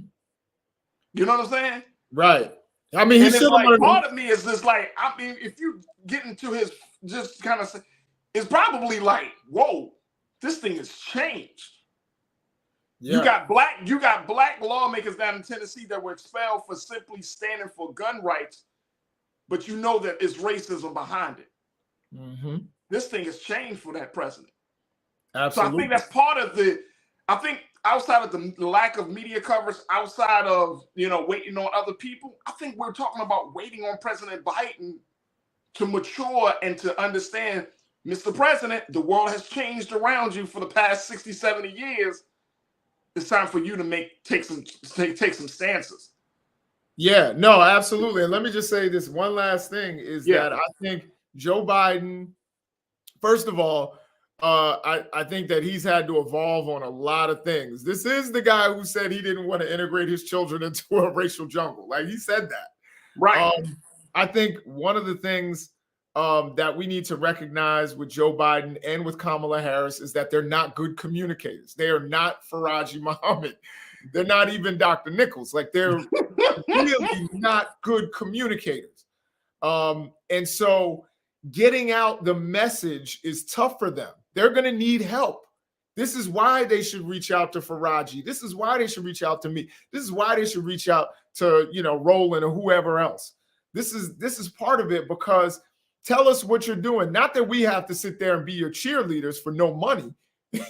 You know what I'm saying? Right. I mean, he's like, part of me is just like, I mean, if you get into his just kind of, it's probably like, whoa, this thing has changed. Yeah. You got black lawmakers down in Tennessee that were expelled for simply standing for gun rights, but you know that it's racism behind it. Mm-hmm. This thing has changed for that president. Absolutely. So I think that's part of I think outside of the lack of media coverage, outside of, you know, waiting on other people, I think we're talking about waiting on President Biden to mature and to understand, Mr. President, the world has changed around you for the past 60, 70 years. It's time for you to take some stances. Yeah, no, absolutely. And let me just say this one last thing is that I think Joe Biden, first of all, I think that he's had to evolve on a lot of things. This is the guy who said he didn't want to integrate his children into a racial jungle. Like, he said that. Right. I think one of the things that we need to recognize with Joe Biden and with Kamala Harris is that they're not good communicators. They are not Farajii Muhammad. They're not even Dr. Nichols. Like, they're really not good communicators. And so getting out the message is tough for them. They're going to need help. This is why they should reach out to Farajii. This is why they should reach out to me. This is why they should reach out to, you know, Roland or whoever else. This is part of it, because Tell us what you're doing. Not that we have to sit there and be your cheerleaders for no money,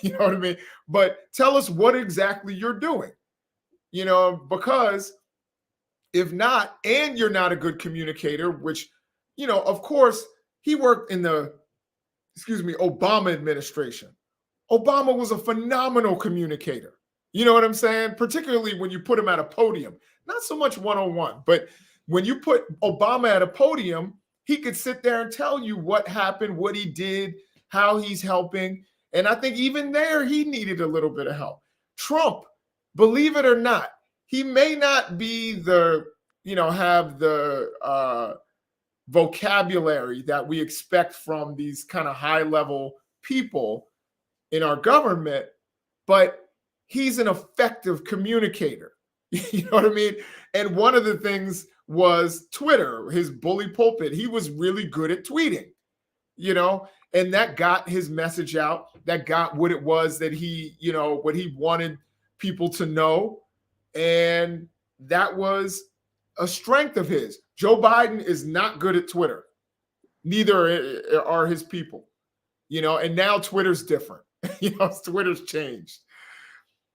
you know what I mean? But tell us what exactly you're doing, because if not, and you're not a good communicator, which, of course, he worked in the, Obama administration. Obama was a phenomenal communicator. You know what I'm saying? Particularly when you put him at a podium, not so much one-on-one, but when you put Obama at a podium, he could sit there and tell you what happened, what he did, how he's helping. And I think even there, he needed a little bit of help. Trump, believe it or not, he may not be have the vocabulary that we expect from these kind of high-level people in our government, but he's an effective communicator. You know what I mean? And one of the things was Twitter, his bully pulpit. He was really good at tweeting, and that got his message out. That got what it was that he, what he wanted people to know. And that was a strength of his. Joe Biden is not good at Twitter. Neither are his people, and now Twitter's different. Twitter's changed.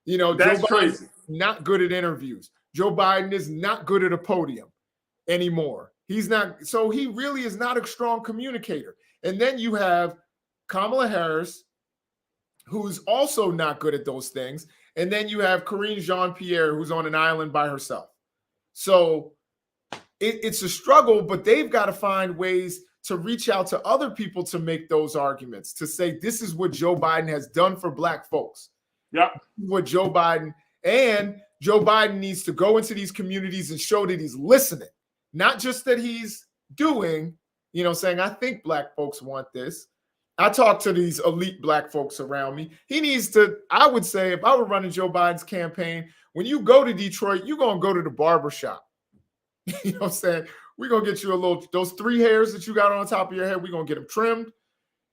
That's Joe crazy. Biden's not good at interviews. Joe Biden is not good at a podium anymore. He's not. So he really is not a strong communicator. And then you have Kamala Harris, who's also not good at those things. And then you have Karine Jean-Pierre, who's on an island by herself. So it's a struggle, but they've got to find ways to reach out to other people to make those arguments, to say, this is what Joe Biden has done for Black folks. Yeah. What Joe Biden needs to go into these communities and show that he's listening, not just that he's doing, saying, I think Black folks want this. I talk to these elite Black folks around me. He needs to, I would say, if I were running Joe Biden's campaign, when you go to Detroit, you're going to go to the barbershop. You know what I'm saying? We're going to get you those 3 hairs that you got on top of your head, we're going to get them trimmed.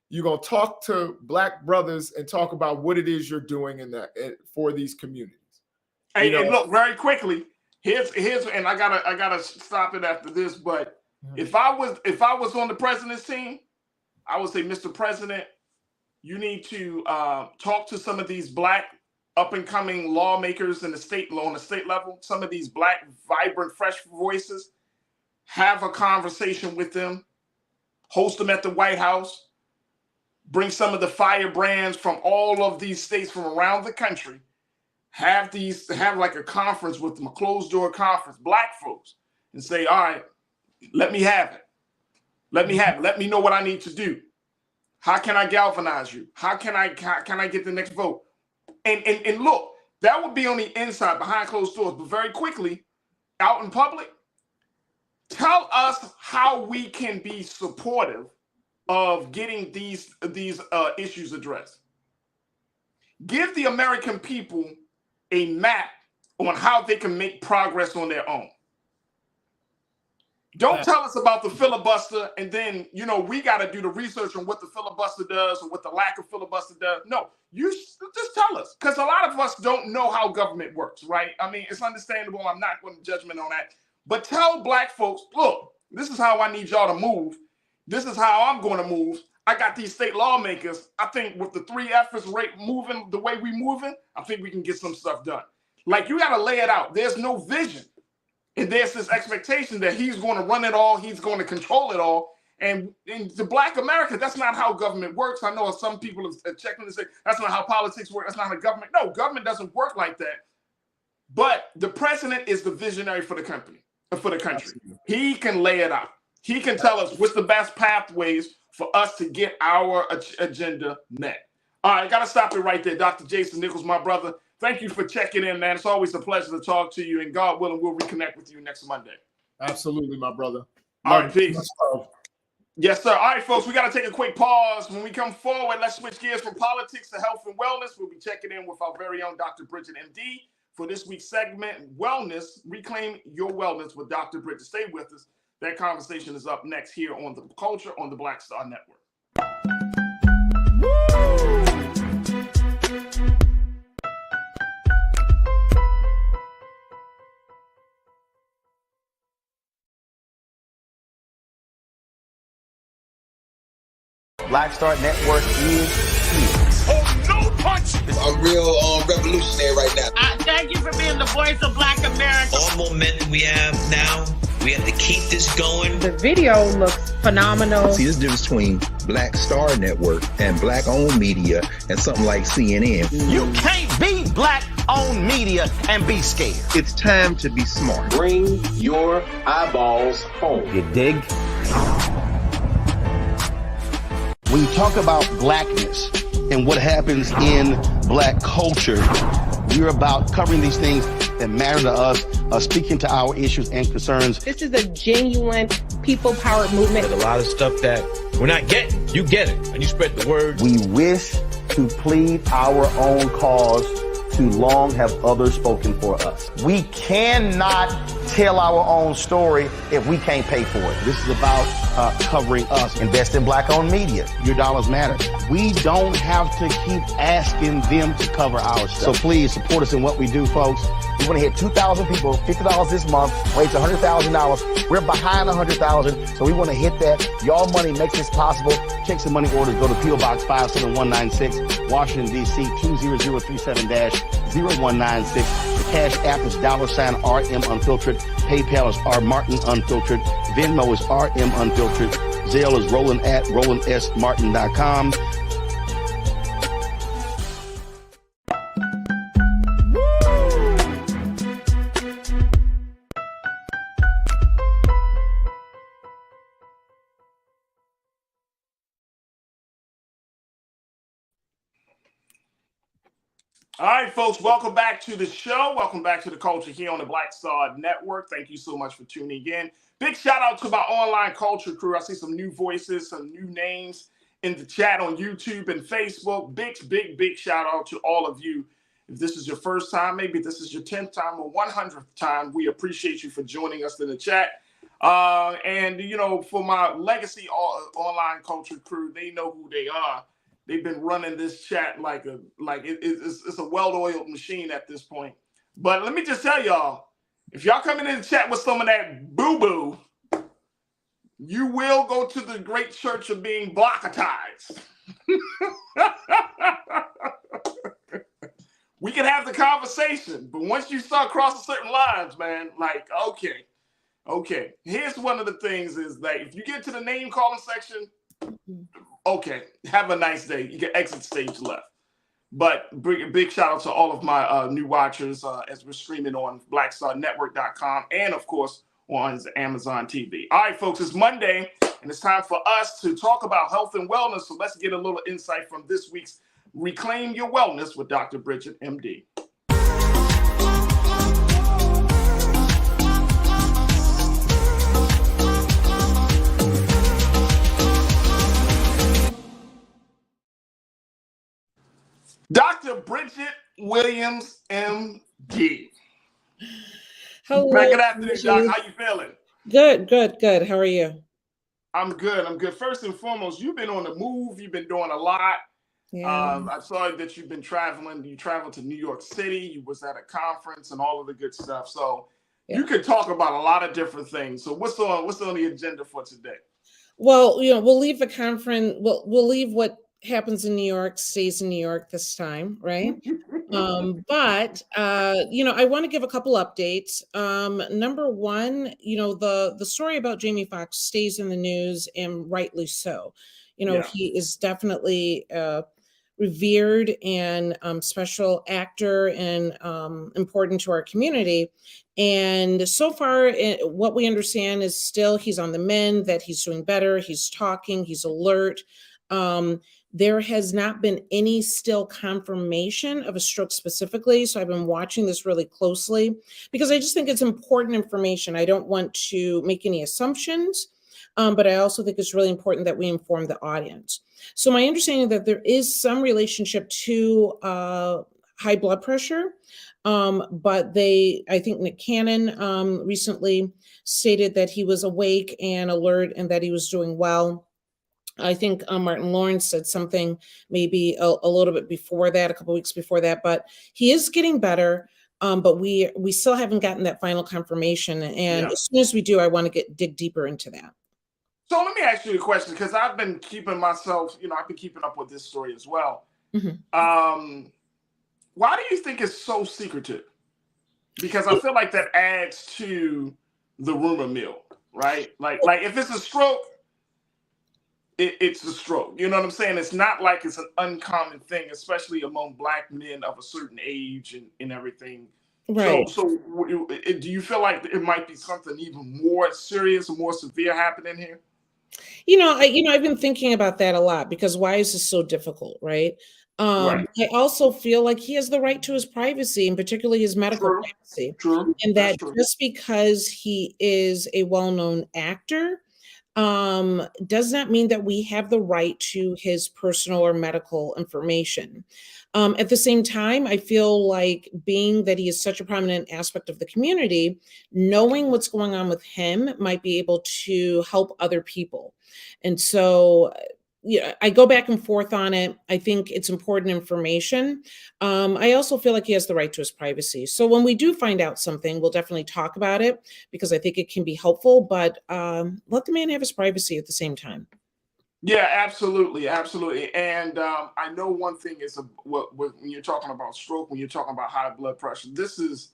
You're going to talk to Black brothers and talk about what it is you're doing for these communities. And look, very quickly, here's and I gotta stop it after this, but if I was on the president's team, I would say, Mr. President, you need to talk to some of these Black up-and-coming lawmakers on the state level, some of these Black, vibrant, fresh voices, have a conversation with them, host them at the White House, bring some of the firebrands from all of these states from around the country, have like a conference with them, a closed-door conference, Black folks, and say, all right, let me have it. Let me have it. Let me know what I need to do. How can I galvanize you? How can I get the next vote? And look, that would be on the inside, behind closed doors, but very quickly, out in public, tell us how we can be supportive of getting these issues addressed. Give the American people a map on how they can make progress on their own. Don't tell us about the filibuster and then, we got to do the research on what the filibuster does or what the lack of filibuster does. No, you just tell us, because a lot of us don't know how government works, right? I mean, it's understandable. I'm not going to judgment on that. But tell Black folks, look, this is how I need y'all to move. This is how I'm going to move. I got these state lawmakers. I think with the 3 efforts rate moving the way we moving, I think we can get some stuff done. Like, you got to lay it out. There's no vision. And there's this expectation that he's going to run it all. He's going to control it all. And in the Black America, that's not how government works. I know some people have checked in and say, that's not how politics work. That's not how government. No, government doesn't work like that. But the president is the visionary for the country. He can lay it out. He can tell us what's the best pathways for us to get our agenda met. All right, got to stop it right there. Dr. Jason Nichols, my brother. Thank you for checking in, man. It's always a pleasure to talk to you. And God willing, we'll reconnect with you next Monday. Absolutely, my brother. All right, peace. Yes, sir. All right, folks, we got to take a quick pause. When we come forward, let's switch gears from politics to health and wellness. We'll be checking in with our very own Dr. Bridget, MD, for this week's segment, Wellness, Reclaim Your Wellness with Dr. Bridget. Stay with us. That conversation is up next here on The Culture on the Black Star Network. Black Star Network is here. Oh, no punch! I'm real revolutionary right now. Thank you for being the voice of Black America. All momentum we have now, we have to keep this going. The video looks phenomenal. See, there's a difference between Black Star Network and black-owned media and something like CNN. You can't be black-owned media and be scared. It's time to be smart. Bring your eyeballs home. You dig? When you talk about blackness and what happens in black culture, we're about covering these things that matter to us, speaking to our issues and concerns. This is a genuine people-powered movement. There's a lot of stuff that we're not getting. You get it, and you spread the word. We wish to plead our own cause. Too long have others spoken for us. We cannot tell our own story if we can't pay for it. This is about covering us. Invest in black-owned media. Your dollars matter. We don't have to keep asking them to cover our stuff. So please support us in what we do, folks. We want to hit 2,000 people, $50 this month, raise $100,000. We're behind 100,000, so we want to hit that. Y'all money makes this possible. Check some money orders. Go to P.O. Box 57196, Washington, D.C. 20037-0196. The Cash App is $RM Unfiltered. PayPal is R Martin Unfiltered. Venmo is RM Unfiltered. Zelle is Roland at RolandSMartin.com. All right, folks, welcome back to the show. Welcome back to the culture here on the Black Star Network. Thank you so much for tuning in. Big shout out to my online culture crew. I see some new voices, some new names in the chat on YouTube and Facebook. Big shout out to all of you. If this is your first time, maybe this is your 10th time or 100th time, we appreciate you for joining us in the chat. And, you know, for my legacy online culture crew, they know who they are. They've been running this chat it's a well-oiled machine at this point. But let me just tell y'all, if y'all coming in the chat with some of that boo-boo, you will go to the great church of being blockatized. We can have the conversation, but once you start crossing certain lines, man, like, okay. Here's one of the things is that if you get to the name calling section, okay, have a nice day. You can exit stage left. But big shout out to all of my new watchers as we're streaming on blackstarnetwork.com and, of course, on Amazon TV. All right, folks, it's Monday, and it's time for us to talk about health and wellness. So let's get a little insight from this week's Reclaim Your Wellness with Dr. Bridget, MD. Dr. Bridget Williams, MD. Hello. Good afternoon, Doc. How you feeling? Good. How are you? I'm good. First and foremost, you've been on the move. You've been doing a lot. Yeah. I saw that you've been traveling. You traveled to New York City. You was at a conference and all of the good stuff. So you could talk about a lot of different things. So what's on the agenda for today? Well, you know, we'll leave the conference. We'll leave what happens in New York stays in New York this time, right? But you know, I want to give a couple updates. Number one, you know, the story about Jamie Foxx stays in the news, and rightly so. You know, he is definitely revered and special actor and important to our community. And so far, what we understand is still he's on the mend, that he's doing better, he's talking, he's alert. There has not been any still confirmation of a stroke specifically. So I've been watching this really closely because I just think it's important information. I don't want to make any assumptions, but I also think it's really important that we inform the audience. So my understanding that there is some relationship to high blood pressure, but I think Nick Cannon recently stated that he was awake and alert and that he was doing well. I think Martin Lawrence said something maybe a little bit before that, a couple of weeks before that, but he is getting better. But we still haven't gotten that final confirmation. And as soon as we do, I want to dig deeper into that. So let me ask you a question, because I've been keeping myself, I've been keeping up with this story as well. Why do you think it's so secretive? Because I feel like that adds to the rumor mill, right? Like if it's a stroke, it's a stroke. You know what I'm saying? It's not like it's an uncommon thing, especially among Black men of a certain age and everything. Right. So do you feel like it might be something even more serious or more severe happening here? I've been thinking about that a lot, because why is this so difficult, right? Right. I also feel like he has the right to his privacy, and particularly his medical privacy. True. And That's that true. just because he is a well-known actor does not mean that we have the right to his personal or medical information. At the same time, I feel like, being that he is such a prominent aspect of the community, knowing what's going on with him might be able to help other people. And so, I go back and forth on it. I think it's important information. I also feel like he has the right to his privacy. So when we do find out something, we'll definitely talk about it, because I think it can be helpful, but let the man have his privacy at the same time. Yeah, absolutely, absolutely. And I know one thing is when you're talking about stroke, when you're talking about high blood pressure, this is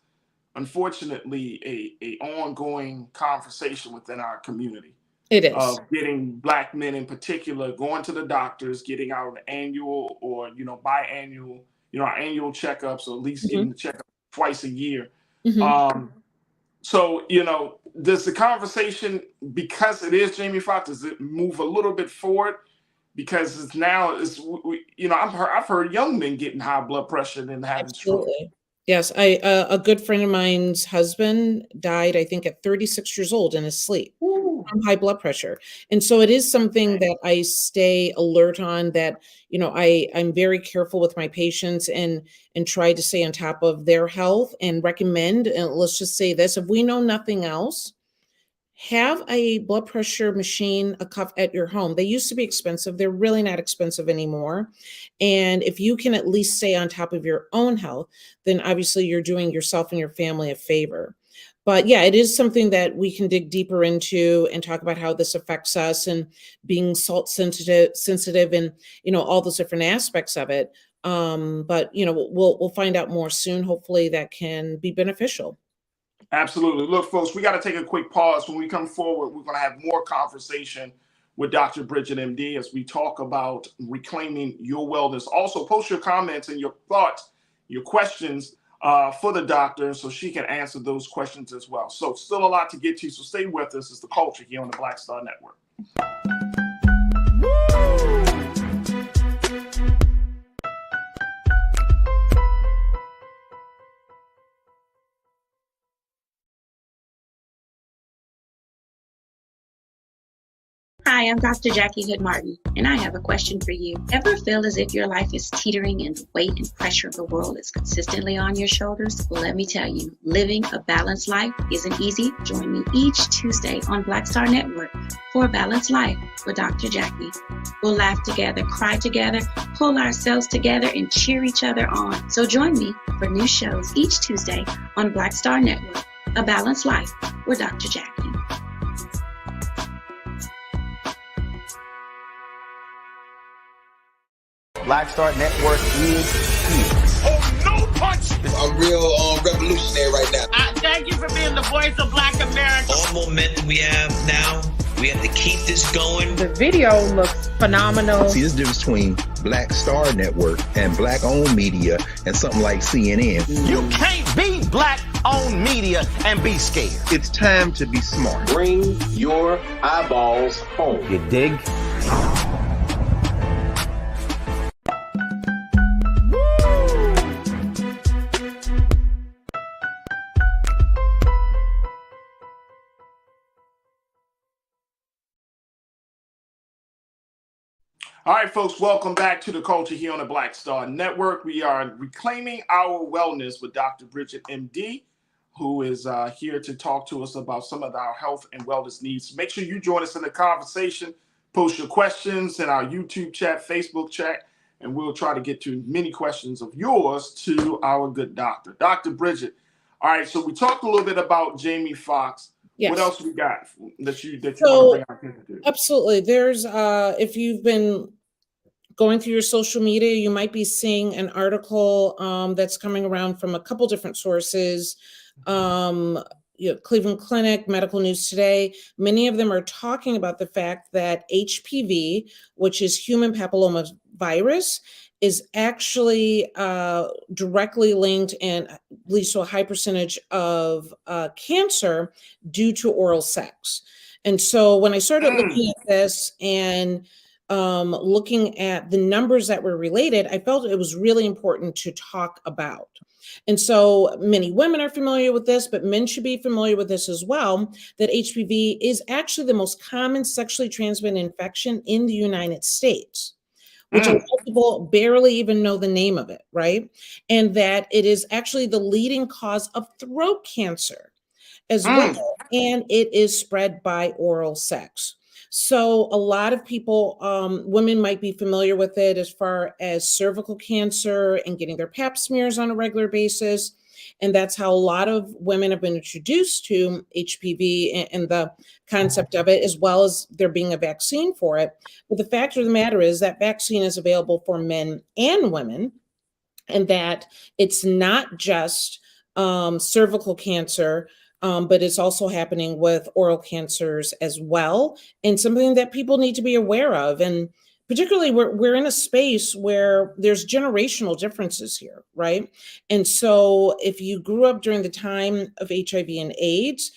unfortunately a ongoing conversation within our community. It is. Of getting Black men in particular going to the doctors, getting our annual or biannual, our annual checkups, or at least getting the checkup twice a year. So, does the conversation, because it is Jamie Foxx, does it move a little bit forward? Because I've heard young men getting high blood pressure and having stroke. Absolutely. Yes, a good friend of mine's husband died, I think, at 36 years old in his sleep from high blood pressure. And so it is something that I stay alert on, that, I'm very careful with my patients, and try to stay on top of their health, and recommend, and let's just say this, if we know nothing else, have a blood pressure machine, a cuff at your home. They used to be expensive. They're really not expensive anymore. And if you can at least stay on top of your own health, then obviously you're doing yourself and your family a favor. But yeah, it is something that we can dig deeper into and talk about how this affects us, and being salt sensitive, and all those different aspects of it. But we'll find out more soon. Hopefully that can be beneficial. Absolutely. Look, folks, we got to take a quick pause. When we come forward, we're going to have more conversation with Dr. Bridget, MD, as we talk about reclaiming your wellness. Also, post your comments and your thoughts, your questions for the doctor, so she can answer those questions as well. So still a lot to get to, so stay with us. It's The Culture here on the Black Star Network. Hi, I'm Dr. Jackie Hood Martin, and I have a question for you. Ever feel as if your life is teetering and the weight and pressure of the world is consistently on your shoulders? Well, let me tell you, living a balanced life isn't easy. Join me each Tuesday on Black Star Network for A Balanced Life with Dr. Jackie. We'll laugh together, cry together, pull ourselves together, and cheer each other on. So join me for new shows each Tuesday on Black Star Network, A Balanced Life with Dr. Jackie. Black Star Network is here. Oh, no punch! I'm real revolutionary right now. Thank you for being the voice of Black America. All momentum we have now, we have to keep this going. The video looks phenomenal. See, there's a difference between Black Star Network and Black-owned media and something like CNN. You can't be Black-owned media and be scared. It's time to be smart. Bring your eyeballs home. You dig? All right, folks, welcome back to The Culture here on the Black Star Network. We are reclaiming our wellness with Dr. Bridget, MD, who is here to talk to us about some of our health and wellness needs. Make sure you join us in the conversation. Post your questions in our YouTube chat, Facebook chat, and we'll try to get to many questions of yours to our good doctor. Dr. Bridget, all right, so we talked a little bit about Jamie Foxx. Yes. What else we got that you want to So bring our attention to? absolutely, there's if you've been going through your social media, you might be seeing an article that's coming around from a couple different sources. Cleveland Clinic, Medical News Today, many of them are talking about the fact that HPV, which is human papilloma virus, is actually directly linked and leads to a high percentage of cancer due to oral sex. And so when I started looking at this and looking at the numbers that were related, I felt it was really important to talk about. And so many women are familiar with this, but men should be familiar with this as well, that HPV is actually the most common sexually transmitted infection in the United States, which a lot of people barely even know the name of it, right? And that it is actually the leading cause of throat cancer as well, and it is spread by oral sex. So a lot of people, women might be familiar with it as far as cervical cancer and getting their pap smears on a regular basis. And that's how a lot of women have been introduced to HPV and the concept of it, as well as there being a vaccine for it. But the fact of the matter is that vaccine is available for men and women, and that it's not just cervical cancer, but it's also happening with oral cancers as well, and something that people need to be aware of. And particularly, we're in a space where there's generational differences here, right? And so if you grew up during the time of HIV and AIDS,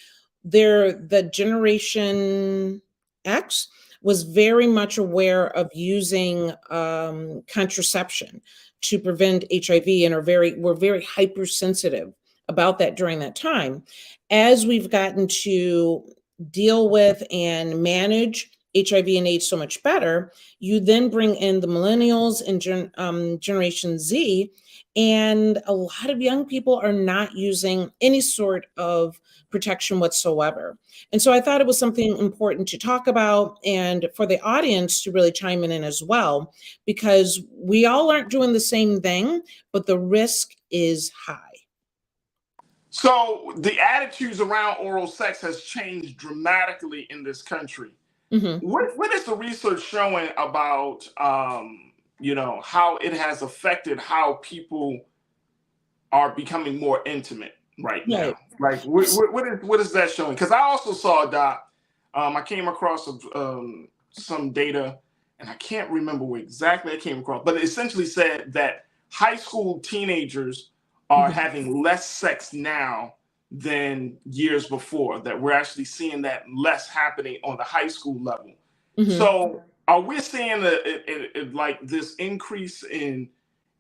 the Generation X was very much aware of using contraception to prevent HIV, and were very hypersensitive about that during that time. As we've gotten to deal with and manage HIV and AIDS so much better, you then bring in the millennials and Generation Z, and a lot of young people are not using any sort of protection whatsoever. And so I thought it was something important to talk about, and for the audience to really chime in as well, because we all aren't doing the same thing, but the risk is high. So the attitudes around oral sex has changed dramatically in this country. What is the research showing about, how it has affected how people are becoming more intimate right now? Like, what is that showing? Because I also saw, Doc, I came across some data, and I can't remember what exactly I came across, but it essentially said that high school teenagers are having less sex now than years before, that we're actually seeing that less happening on the high school level. So are we seeing like this increase in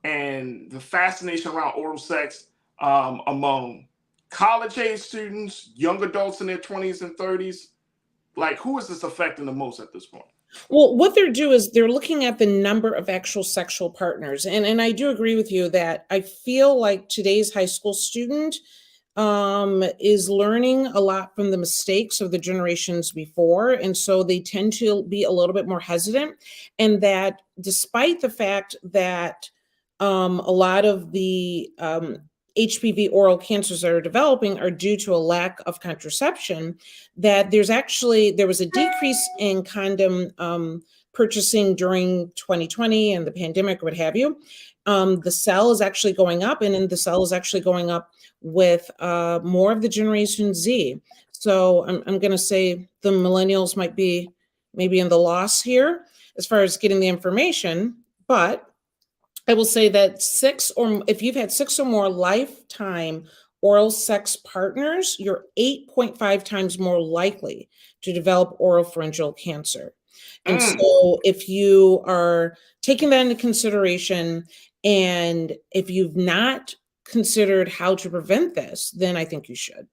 and the fascination around oral sex among college age students, young adults in their 20s and 30s? Like, who is this affecting the most at this point? Well, what they're doing is they're looking at the number of actual sexual partners. And I do agree with you that I feel like today's high school student is learning a lot from the mistakes of the generations before. And so they tend to be a little bit more hesitant. And that despite the fact that a lot of the HPV oral cancers that are developing are due to a lack of contraception, that there was a decrease in condom purchasing during 2020 and the pandemic, what have you. The cell is actually going up, and the cell is actually going up with more of the Generation Z. So I'm going to say the millennials might be maybe in the loss here as far as getting the information, but I will say that if you've had 6 or more lifetime oral sex partners, you're 8.5 times more likely to develop oropharyngeal cancer. And so if you are taking that into consideration, and if you've not considered how to prevent this, then I think you should.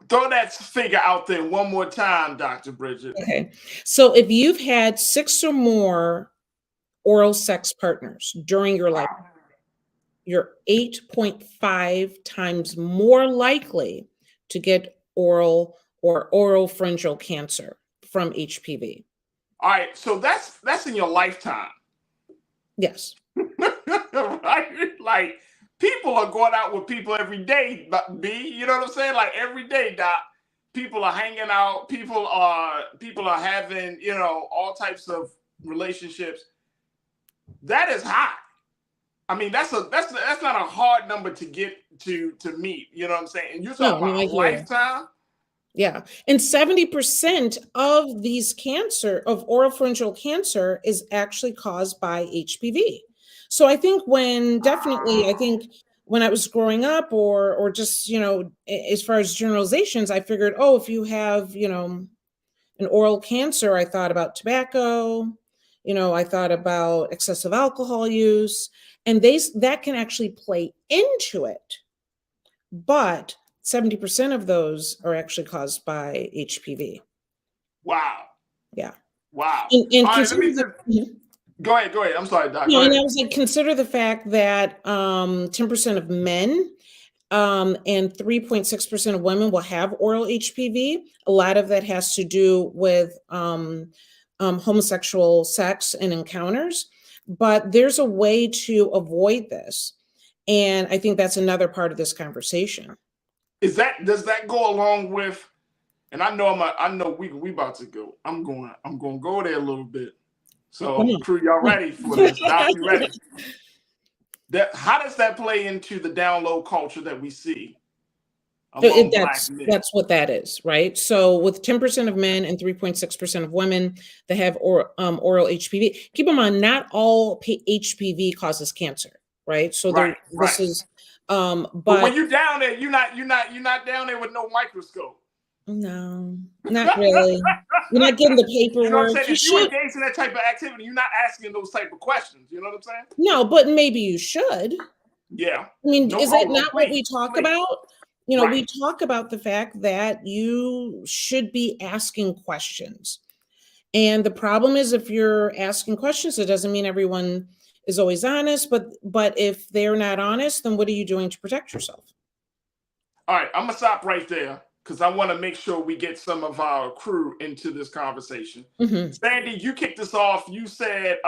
Throw that figure out there one more time, Dr. Bridget. Okay. So if you've had 6 or more oral sex partners during your life, you're 8.5 times more likely to get oral or oropharyngeal cancer from HPV. All right, so that's in your lifetime. Yes. Right? Like, people are going out with people every day, B. You know what I'm saying? Like, every day, Doc. people are hanging out, people are having, you know, all types of relationships. That is high. I mean, that's not a hard number to get to meet. You know what I'm saying? And you're talking about a lifetime. Yeah. And 70% of these of oropharyngeal cancer is actually caused by HPV. So I think I think when I was growing up or just, you know, as far as generalizations, I figured, oh, if you have, you know, an oral cancer, I thought about tobacco, you know, I thought about excessive alcohol use, and that can actually play into it. But 70% of those are actually caused by HPV. Wow. Yeah. Wow. And all right, go ahead. I'm sorry, Doc. No, and I was like, consider the fact that 10% of men and 3.6% of women will have oral HPV. A lot of that has to do with homosexual sex and encounters. But there's a way to avoid this. And I think that's another part of this conversation. Does that go along with, and I know we about to go. I'm going to go there a little bit. So crew, y'all ready for this? Doc, you ready? How does that play into the down low culture that we see among Black men? That's what that is, right? So with 10% of men and 3.6% of women that have oral HPV, keep in mind, not all HPV causes cancer, right? So this is, but when you're down there, you're not down there with no microscope. No, not really. You're not getting the paperwork. You know what I'm saying? If you engage in that type of activity, you're not asking those type of questions. You know what I'm saying? No, but maybe you should. Yeah. I mean, is that not what we talk about? You know, we talk about the fact that you should be asking questions. And the problem is, if you're asking questions, it doesn't mean everyone is always honest. But if they're not honest, then what are you doing to protect yourself? All right, I'm gonna stop right there, because I want to make sure we get some of our crew into this conversation. Mm-hmm. Sandy, you kicked this off. You said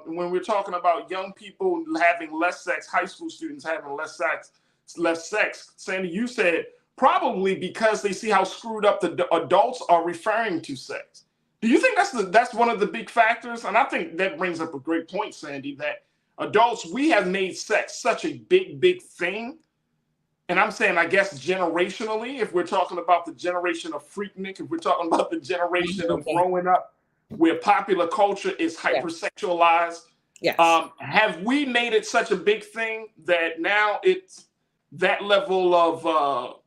when we're talking about young people having less sex, high school students having less sex, Sandy, you said probably because they see how screwed up the adults are referring to sex. Do you think that's one of the big factors? And I think that brings up a great point, Sandy, that adults, we have made sex such a big thing. And I'm saying, I guess, generationally, if we're talking about the generation of Freaknik, if we're talking about the generation of growing up where popular culture is hypersexualized, have we made it such a big thing that now it's that level of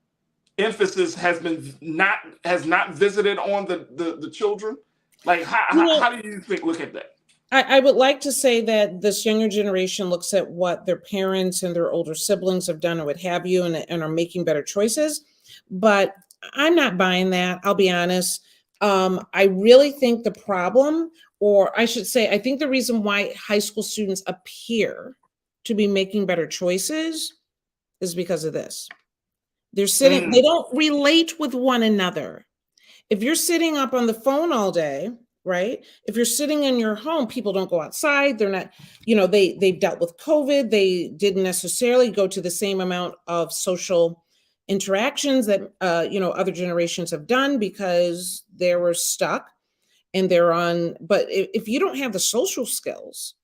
emphasis has not visited on the children? Like, how do you look at that? I would like to say that this younger generation looks at what their parents and their older siblings have done or what have you, and are making better choices. But I'm not buying that. I'll be honest. I really think the problem, or I should say, I think the reason why high school students appear to be making better choices is because of this. They're sitting, they don't relate with one another. If you're sitting up on the phone all day, right? If you're sitting in your home, people don't go outside. They're not, you know, they've dealt with COVID. They didn't necessarily go to the same amount of social interactions that, other generations have done because they were stuck and they're on. But if you don't have the social skills,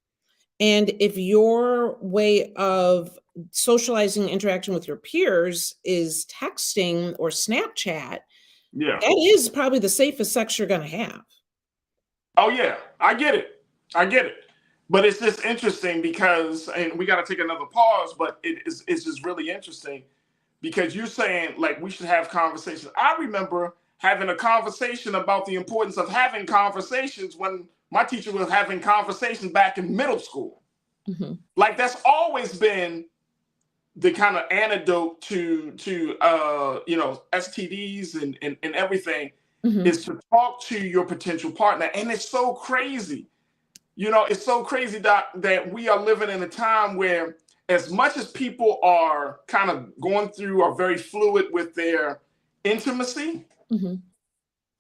and if your way of socializing, interacting with your peers is texting or Snapchat, that is probably the safest sex you're going to have. Oh yeah, I get it. But it's just interesting because, and we got to take another pause, but it's just really interesting because you're saying like we should have conversations. I remember having a conversation about the importance of having conversations when my teacher was having conversations back in middle school. Mm-hmm. Like that's always been the kind of antidote to STDs and everything. Mm-hmm. Is to talk to your potential partner. And it's so crazy. It's so crazy, Doc, that we are living in a time where as much as people are kind of going through, are very fluid with their intimacy, mm-hmm.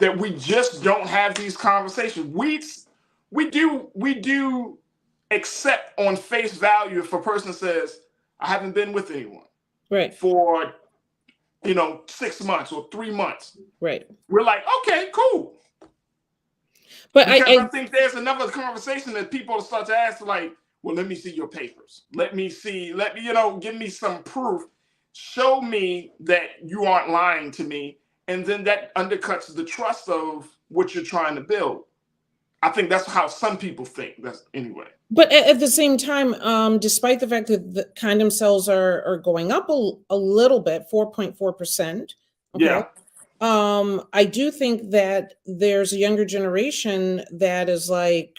that we just don't have these conversations. We do accept on face value if a person says, I haven't been with anyone right for 6 months or 3 months. Right. We're like, okay, cool. But because I think there's another conversation that people start to ask, like, well, let me see your papers. Let me, give me some proof. Show me that you aren't lying to me. And then that undercuts the trust of what you're trying to build. I think that's how some people think. Anyway. But at the same time, despite the fact that the condom sales are going up a little bit, 4.4%. Okay? Yeah. I do think that there's a younger generation that is like,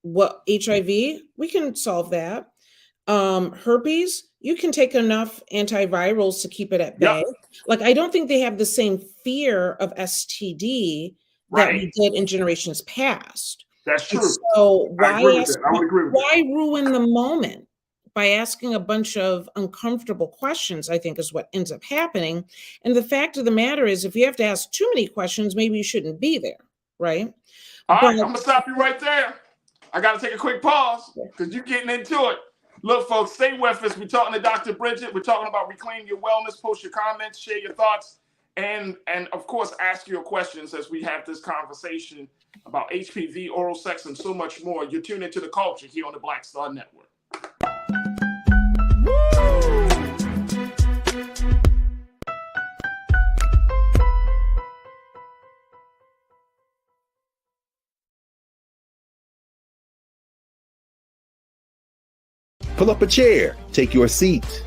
what, HIV? We can solve that. Herpes, you can take enough antivirals to keep it at bay. Yep. Like, I don't think they have the same fear of STD that we did in generations past. That's true. And so I would agree with why ruin the moment by asking a bunch of uncomfortable questions, I think is what ends up happening. And the fact of the matter is, if you have to ask too many questions, maybe you shouldn't be there, right? All right, I'm going to stop you right there. I got to take a quick pause because you're getting into it. Look, folks, stay with us. We're talking to Dr. Bridget. We're talking about reclaiming your wellness. Post your comments, share your thoughts, and of course, ask your questions as we have this conversation about HPV, oral sex, and so much more. You're tuned into The Culture here on the Black Star Network. Pull up a chair, take your seat.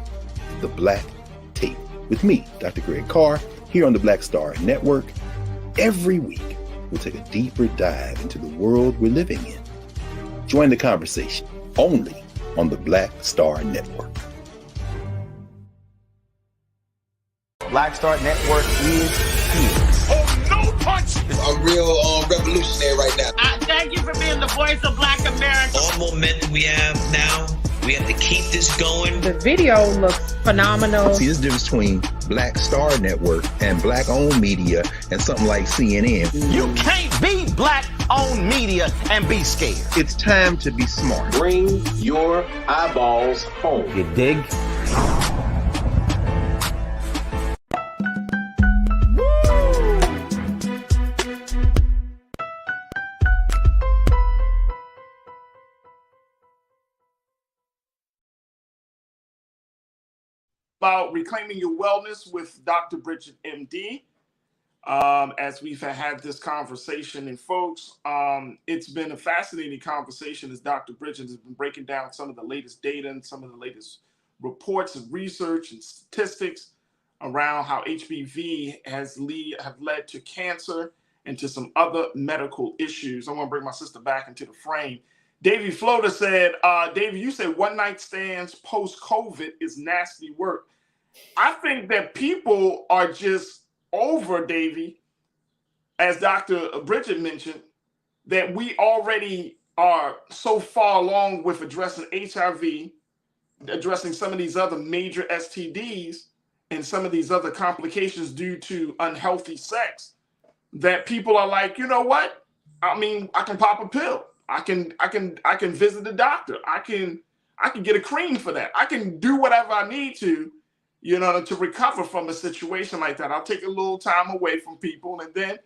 The Black Tape with me, Dr. Greg Carr, here on the Black Star Network. Every week, we'll take a deeper dive into the world we're living in. Join the conversation only on the Black Star Network. Black Star Network is here. Oh, no punch! I'm real revolutionary right now. Thank you for being the voice of Black America. All momentum we have now, we have to keep this going. The video looks phenomenal. See, there's a difference between Black Star Network and black-owned media and something like CNN. You can't be black-owned media and be scared. It's time to be smart. Bring your eyeballs home. You dig? About reclaiming your wellness with Dr. Bridget, MD. As we've had this conversation, and folks, it's been a fascinating conversation as Dr. Bridget has been breaking down some of the latest data and some of the latest reports and research and statistics around how HPV have led to cancer and to some other medical issues. I want to bring my sister back into the frame. Davey Floater said, Davey, you said one night stands post-COVID is nasty work. I think that people are just over, Davey, as Dr. Bridget mentioned, that we already are so far along with addressing HIV, addressing some of these other major STDs and some of these other complications due to unhealthy sex, that people are like, you know what? I mean, I can pop a pill. I can visit the doctor. I can get a cream for that. I can do whatever I need to, to recover from a situation like that. I'll take a little time away from people, and then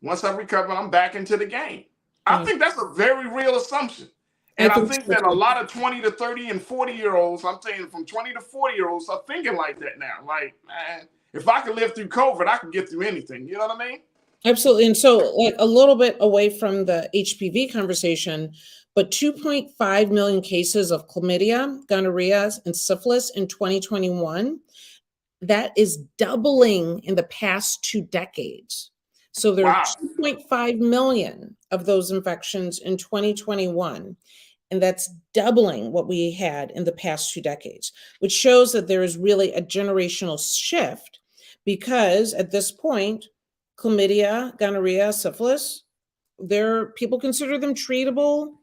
once I recover, I'm back into the game. I think that's a very real assumption. And I think that a lot of 20 to 30 and 40-year-olds, I'm saying from 20 to 40-year-olds, are thinking like that now. Like, man, if I can live through COVID, I can get through anything. You know what I mean? Absolutely. And so, like, a little bit away from the HPV conversation, but 2.5 million cases of chlamydia, gonorrhea, and syphilis in 2021. That is doubling in the past 2 decades. So there are 2.5 million of those infections in 2021. And that's doubling what we had in the past 2 decades, which shows that there is really a generational shift, because at this point, chlamydia, gonorrhea, syphilis, people consider them treatable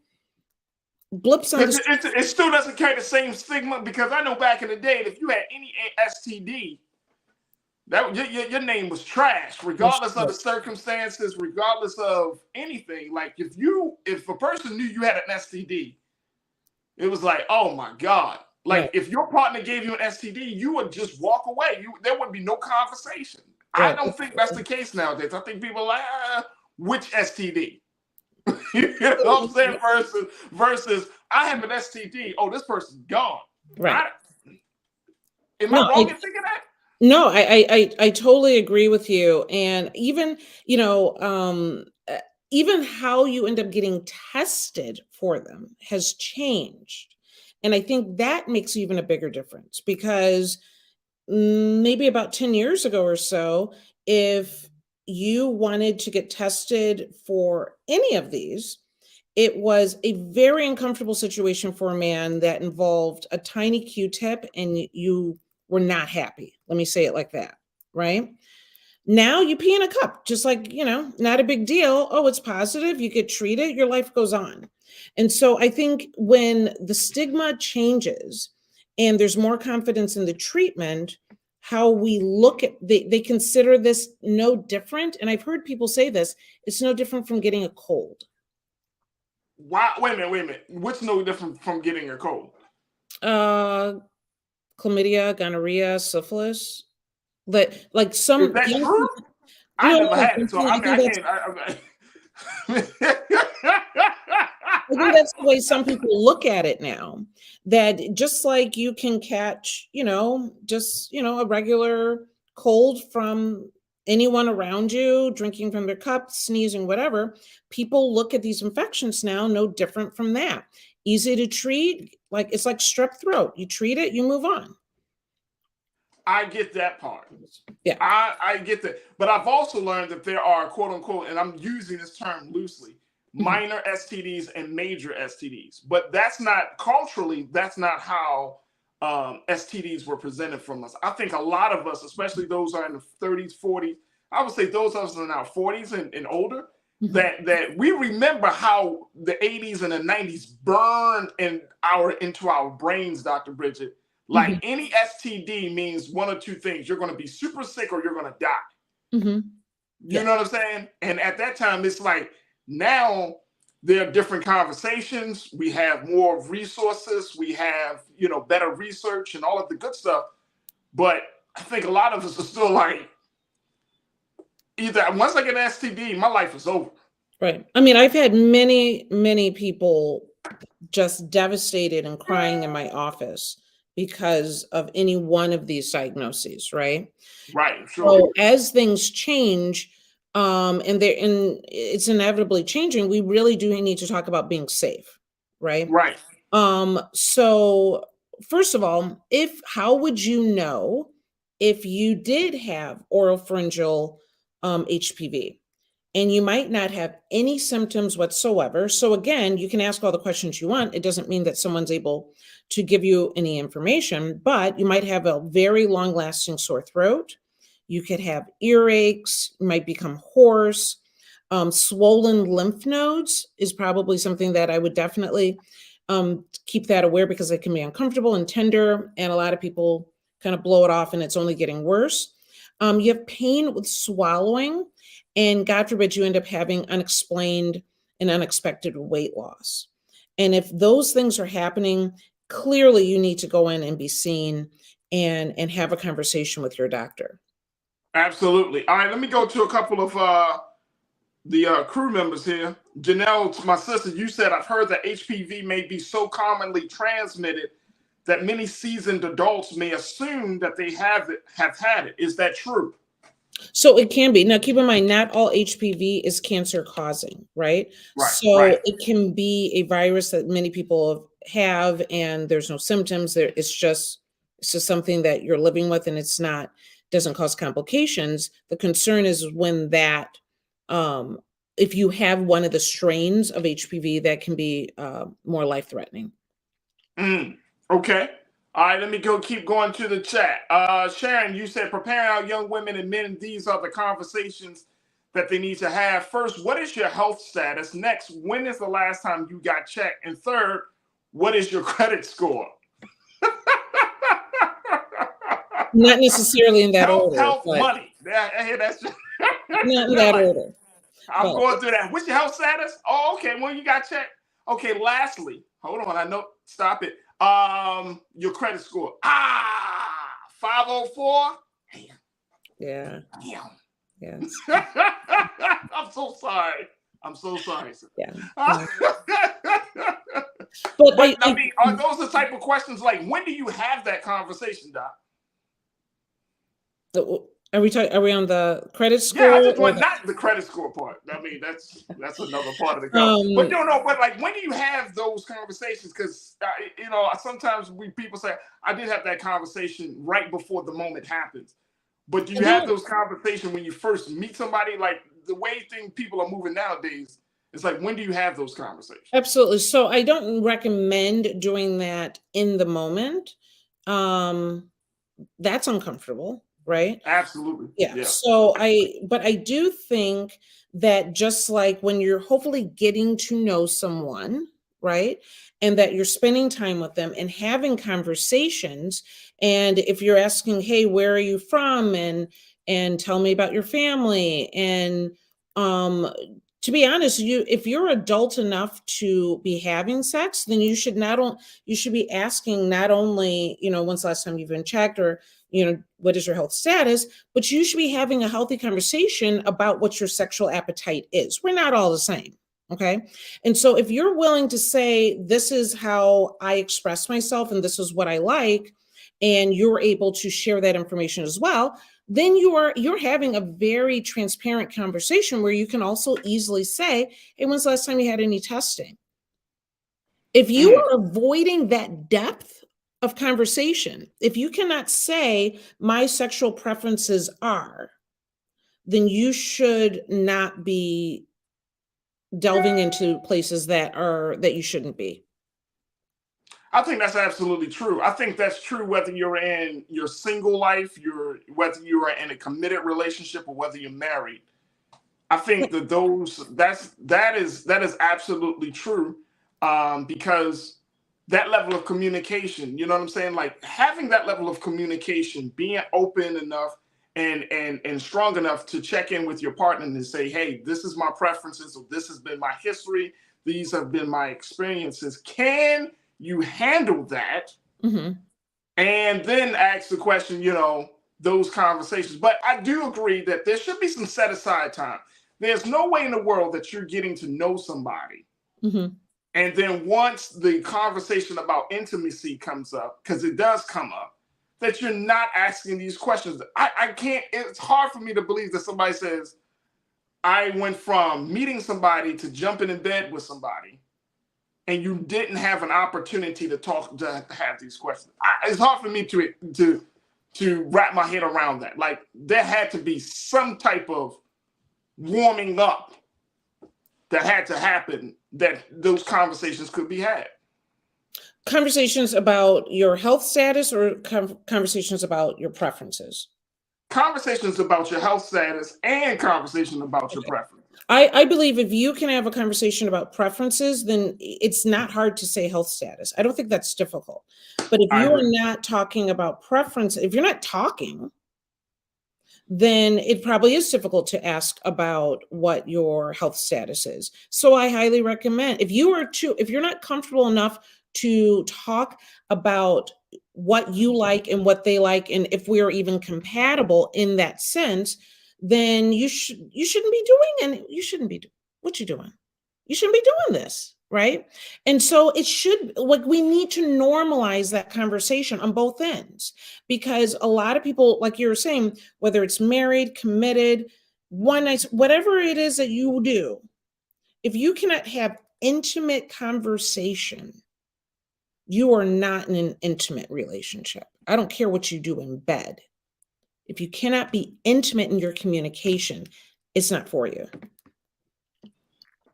blips on the it still doesn't carry the same stigma, because I know back in the day, if you had any STD, that your name was trash, regardless of the circumstances, regardless of anything. Like if a person knew you had an STD, it was like, oh my God, Like Right. if your partner gave you an STD, you would just walk away. There would be no conversation. I Right. don't think that's the case nowadays. I think people are like, which STD? You know what I'm saying? Versus I have an STD. Oh, this person's gone. Right. Am I wrong in thinking that? No, I totally agree with you. And even, even how you end up getting tested for them has changed. And I think that makes even a bigger difference because maybe about 10 years ago or so, if you wanted to get tested for any of these, it was a very uncomfortable situation for a man that involved a tiny Q-tip and you were not happy. Let me say it like that, right? Now you pee in a cup, just like, not a big deal. Oh, it's positive. You get treated, your life goes on. And so I think when the stigma changes and there's more confidence in the treatment, how we look at, they consider this no different. And I've heard people say this, it's no different from getting a cold. Why? Wait a minute. What's no different from getting a cold? Chlamydia, gonorrhea, syphilis. Like some. Is that true? I never had it, so I can't. I think that's the way some people look at it now. That just like you can catch, a regular cold from anyone around you, drinking from their cup, sneezing, whatever, people look at these infections now no different from that. Easy to treat, like it's like strep throat. You treat it, you move on. I get that part. Yeah. I get that. But I've also learned that there are, quote unquote, and I'm using this term loosely, minor STDs and major STDs. But that's not, culturally, that's not how STDs were presented from us. I think a lot of us, especially those who are in the 30s, 40s, I would say those of us in our 40s and older, that we remember how the 80s and the 90s burned into our brains, Dr. Bridget. Like any STD means one or two things. You're going to be super sick or you're going to die. You know what I'm saying? And at that time, it's like now there are different conversations. We have more resources. We have, better research and all of the good stuff. But I think a lot of us are still like, either once I get an STD, my life is over. Right. I mean, I've had many people just devastated and crying in my office because of any one of these diagnoses, right? Right, sure. So as things change, and it's inevitably changing, we really do need to talk about being safe, right? Right. So first of all, how would you know if you did have oropharyngeal HPV? And you might not have any symptoms whatsoever. So again, you can ask all the questions you want. It doesn't mean that someone's able to give you any information, but you might have a very long-lasting sore throat. You could have earaches, you might become hoarse. Swollen lymph nodes is probably something that I would definitely keep that aware because it can be uncomfortable and tender, and a lot of people kind of blow it off and it's only getting worse. You have pain with swallowing, and God forbid you end up having unexplained and unexpected weight loss. And if those things are happening, clearly you need to go in and be seen and have a conversation with your doctor. Absolutely. All right, let me go to a couple of the crew members here. Janelle, my sister, you said, I've heard that HPV may be so commonly transmitted that many seasoned adults may assume that they have had it. Is that true? So it can be. Now, keep in mind, not all HPV is cancer causing, right? So it can be a virus that many people have and there's no symptoms. It's just something that you're living with and doesn't cause complications. The concern is when that, if you have one of the strains of HPV, that can be more life-threatening. Okay. All right, let me keep going to the chat. Sharon, you said preparing our young women and men, these are the conversations that they need to have. First, what is your health status? Next, when is the last time you got checked? And third, what is your credit score? Not necessarily in that order. Health, money. That's just not in that order. I'm going through that. What's your health status? Oh, okay. When you got checked. Okay, lastly, hold on. Stop it. Your credit score. 504. Yeah. Damn. Yes. I'm so sorry. I'm so sorry, sir. Yeah. But I mean, are those the type of questions like when do you have that conversation, Doc? Are we on the credit score? Yeah, I just want not the credit score part. I mean, that's another part of the conversation. But but like when do you have those conversations? Because you know, sometimes people say I did have that conversation right before the moment happens. But do you have those conversations when you first meet somebody? Like the way people are moving nowadays, it's like when do you have those conversations? Absolutely. So I don't recommend doing that in the moment. That's uncomfortable, right? Absolutely. Yeah. So but I do think that just like when you're hopefully getting to know someone, right? And that you're spending time with them and having conversations. And if you're asking, hey, where are you from? And tell me about your family. And to be honest, if you're adult enough to be having sex, then you should be asking not only, when's the last time you've been checked or, what is your health status, but you should be having a healthy conversation about what your sexual appetite is. We're not all the same. Okay. And so if you're willing to say, this is how I express myself and this is what I like, and you're able to share that information as well, then you're having a very transparent conversation where you can also easily say, hey, when's the last time you had any testing? If you are avoiding that depth of conversation, if you cannot say my sexual preferences are, then you should not be delving into places that you shouldn't be. I think that's absolutely true. I think that's true whether you're in your single life, whether you are in a committed relationship, or whether you're married. I think that is absolutely true, because that level of communication, you know what I'm saying? Like having that level of communication, being open enough and strong enough to check in with your partner and say, hey, this is my preferences, or this has been my history, these have been my experiences. Can you handle that? Mm-hmm. And then ask the question, those conversations. But I do agree that there should be some set aside time. There's no way in the world that you're getting to know somebody. Mm-hmm. And then once the conversation about intimacy comes up, because it does come up, that you're not asking these questions. I can't, it's hard for me to believe that somebody says, I went from meeting somebody to jumping in bed with somebody, and you didn't have an opportunity to have these questions. It's hard for me to wrap my head around that. Like there had to be some type of warming up that had to happen that those conversations could be had. Conversations about your health status or conversations about your preferences? Conversations about your health status and conversation about your preference. I believe if you can have a conversation about preferences, then it's not hard to say health status. I don't think that's difficult. But if you are not talking about preference, if you're not talking, then it probably is difficult to ask about what your health status is. So I highly recommend if you're not comfortable enough to talk about what you like and what they like, and if we are even compatible in that sense, then you shouldn't be doing, and you shouldn't be what you doing. You shouldn't be doing this, right? And so we need to normalize that conversation on both ends, because a lot of people, like you were saying, whether it's married, committed, one night, whatever it is that you do, if you cannot have intimate conversation, you are not in an intimate relationship. I don't care what you do in bed. If you cannot be intimate in your communication, it's not for you.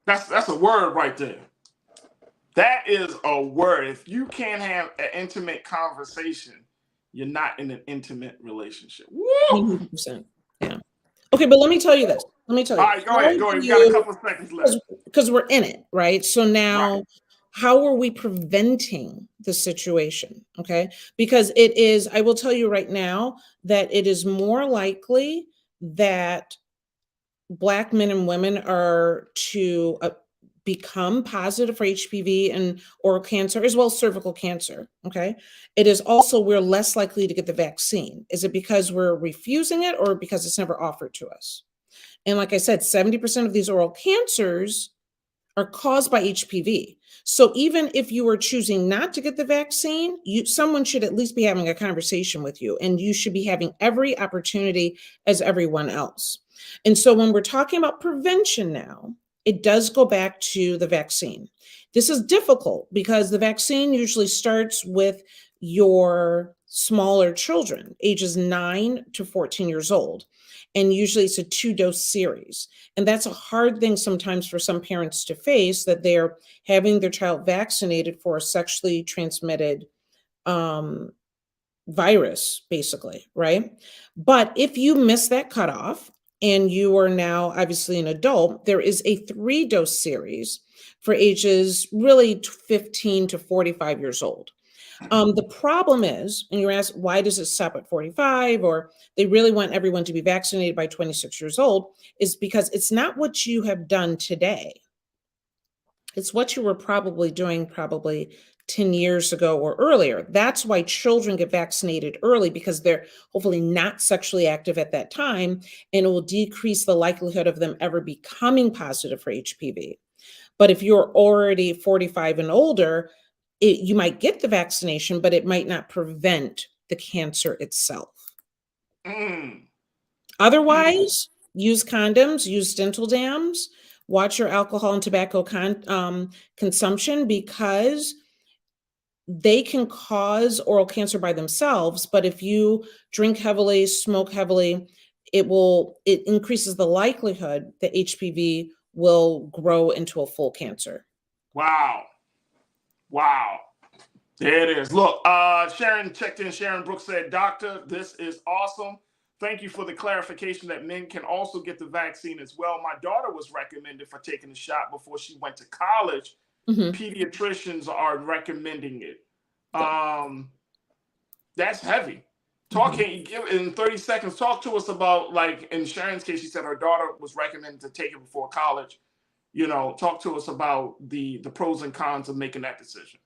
That's a word right there. That is a word. If you can't have an intimate conversation, you're not in an intimate relationship. Woo! 100%. Yeah. Okay, but let me tell you this. All right, go ahead. You got a couple of seconds left. Because we're in it, right? So now, how are we preventing the situation? Okay, because I will tell you right now that it is more likely that Black men and women are to become positive for HPV and oral cancer, as well as cervical cancer, okay, it is also, we're less likely to get the vaccine. Is it because we're refusing it or because it's never offered to us? And like I said, 70% of these oral cancers are caused by HPV. So even if you are choosing not to get the vaccine, someone should at least be having a conversation with you, and you should be having every opportunity as everyone else. And so when we're talking about prevention now, it does go back to the vaccine. This is difficult because the vaccine usually starts with your smaller children, ages 9 to 14 years old. And usually it's a 2-dose series. And that's a hard thing sometimes for some parents to face, that they're having their child vaccinated for a sexually transmitted virus, basically, right? But if you miss that cutoff and you are now obviously an adult, there is a 3-dose series for ages really 15 to 45 years old. The problem is, and you're asked, why does it stop at 45, or they really want everyone to be vaccinated by 26 years old, is because it's not what you have done today. It's what you were probably doing 10 years ago or earlier. That's why children get vaccinated early, because they're hopefully not sexually active at that time, and it will decrease the likelihood of them ever becoming positive for HPV. But if you're already 45 and older, you might get the vaccination, but it might not prevent the cancer itself. Otherwise, use condoms, use dental dams, watch your alcohol and tobacco consumption, because they can cause oral cancer by themselves. But if you drink heavily, smoke heavily, it increases the likelihood that HPV will grow into a full cancer. Wow. There it is. Look, Sharon checked in. Sharon Brooks said, "Doctor, this is awesome. Thank you for the clarification that men can also get the vaccine as well. My daughter was recommended for taking the shot before she went to college. Pediatricians are recommending it." That's heavy. In 30 seconds, talk to us about, like in Sharon's case, she said her daughter was recommended to take it before college. Talk to us about the pros and cons of making that decision.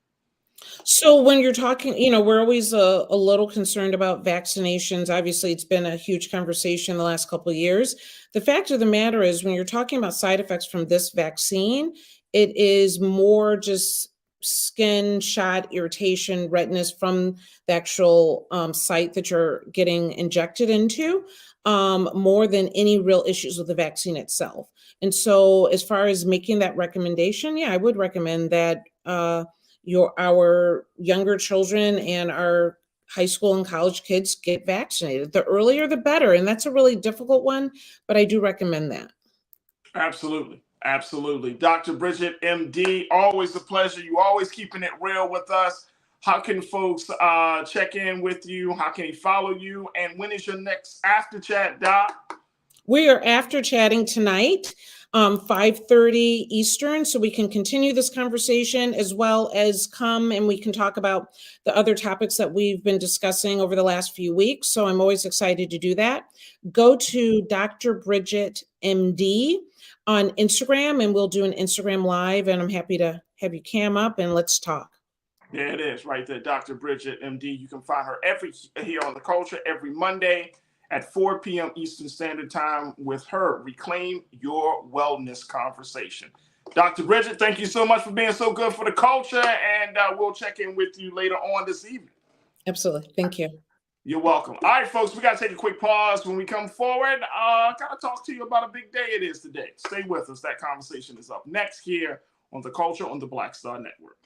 So when you're talking, we're always a little concerned about vaccinations. Obviously, it's been a huge conversation the last couple of years. The fact of the matter is, when you're talking about side effects from this vaccine, it is more just skin, shot, irritation, redness from the actual site that you're getting injected into, more than any real issues with the vaccine itself. And so as far as making that recommendation, I would recommend that our younger children and our high school and college kids get vaccinated. The earlier, the better. And that's a really difficult one, but I do recommend that. Absolutely. Dr. Bridget, MD, always a pleasure. You always keeping it real with us. How can folks check in with you? How can they follow you? And when is your next after chat, Doc? We are after chatting tonight, 5:30 Eastern, so we can continue this conversation, as well as come and we can talk about the other topics that we've been discussing over the last few weeks. So I'm always excited to do that. Go to Dr. Bridget MD on Instagram, and we'll do an Instagram live, and I'm happy to have you cam up and let's talk. There it is right there, Dr. Bridget MD. You can find her here on The Culture every Monday at 4 p.m. Eastern Standard Time with her Reclaim Your Wellness conversation. Dr. Bridget, thank you so much for being so good for The Culture, and we'll check in with you later on this evening. Absolutely. Thank you. You're welcome. All right, folks, we got to take a quick pause. When we come forward, got to talk to you about a big day it is today. Stay with us. That conversation is up next here on The Culture on the Black Star Network.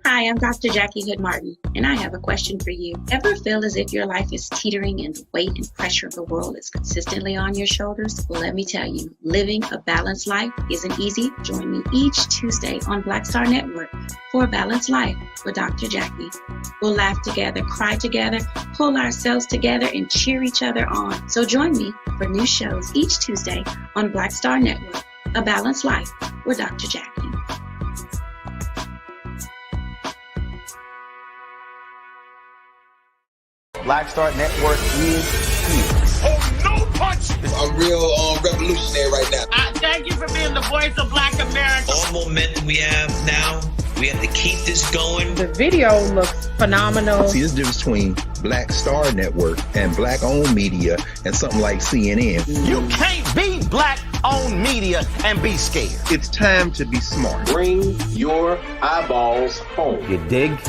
Hi, I'm Dr. Jackie Hood Martin, and I have a question for you. Ever feel as if your life is teetering and the weight and pressure of the world is consistently on your shoulders? Well, let me tell you, living a balanced life isn't easy. Join me each Tuesday on Black Star Network for A Balanced Life with Dr. Jackie. We'll laugh together, cry together, pull ourselves together, and cheer each other on. So join me for new shows each Tuesday on Black Star Network, A Balanced Life with Dr. Jackie. Black Star Network is here. Oh, no punch! I'm real revolutionary right now. Thank you for being the voice of Black America. All momentum we have now, we have to keep this going. The video looks phenomenal. See, this difference between Black Star Network and black-owned media and something like CNN. You can't be black-owned media and be scared. It's time to be smart. Bring your eyeballs home. You dig?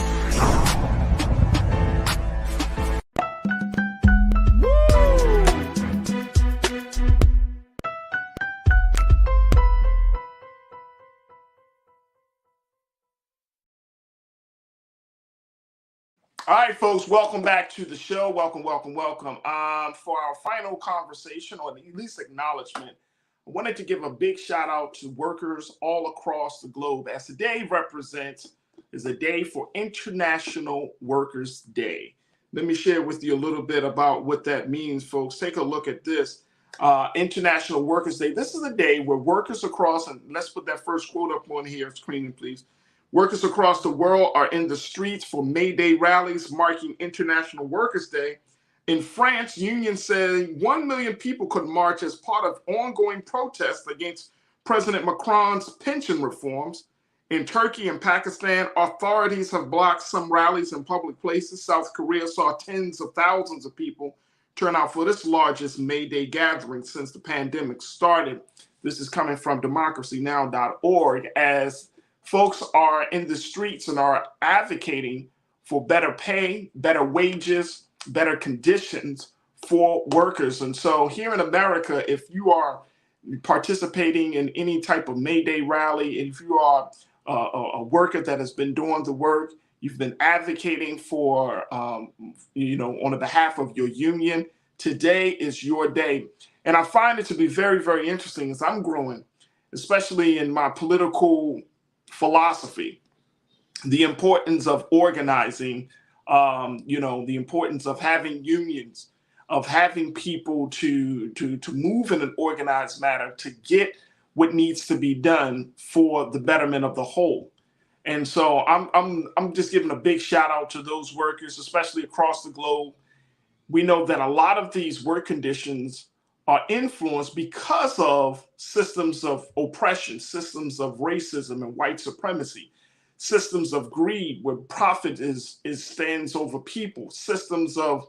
All right, folks, welcome back to the show. Welcome. For our final conversation, or at least acknowledgement, I wanted to give a big shout out to workers all across the globe, as today is a day for International Workers' Day. Let me share with you a little bit about what that means, folks. Take a look at this. International Workers' Day. This is a day where workers across, and let's put that first quote up on here, screening, please. Workers across the world are in the streets for May Day rallies marking International Workers' Day. In France, unions say 1 million people could march as part of ongoing protests against President Macron's pension reforms. In Turkey and Pakistan, authorities have blocked some rallies in public places. South Korea saw tens of thousands of people turn out for this largest May Day gathering since the pandemic started. This is coming from democracynow.org, as folks are in the streets and are advocating for better pay, better wages, better conditions for workers. And so here in America, if you are participating in any type of May Day rally, if you are a worker that has been doing the work, you've been advocating for, on the behalf of your union, today is your day. And I find it to be very, very interesting as I'm growing, especially in my political philosophy, the importance of organizing, the importance of having unions, of having people to move in an organized manner to get what needs to be done for the betterment of the whole. And so I'm just giving a big shout out to those workers, especially across the globe. We know that a lot of these work conditions are influenced because of systems of oppression, systems of racism and white supremacy, systems of greed where profit stands over people, systems of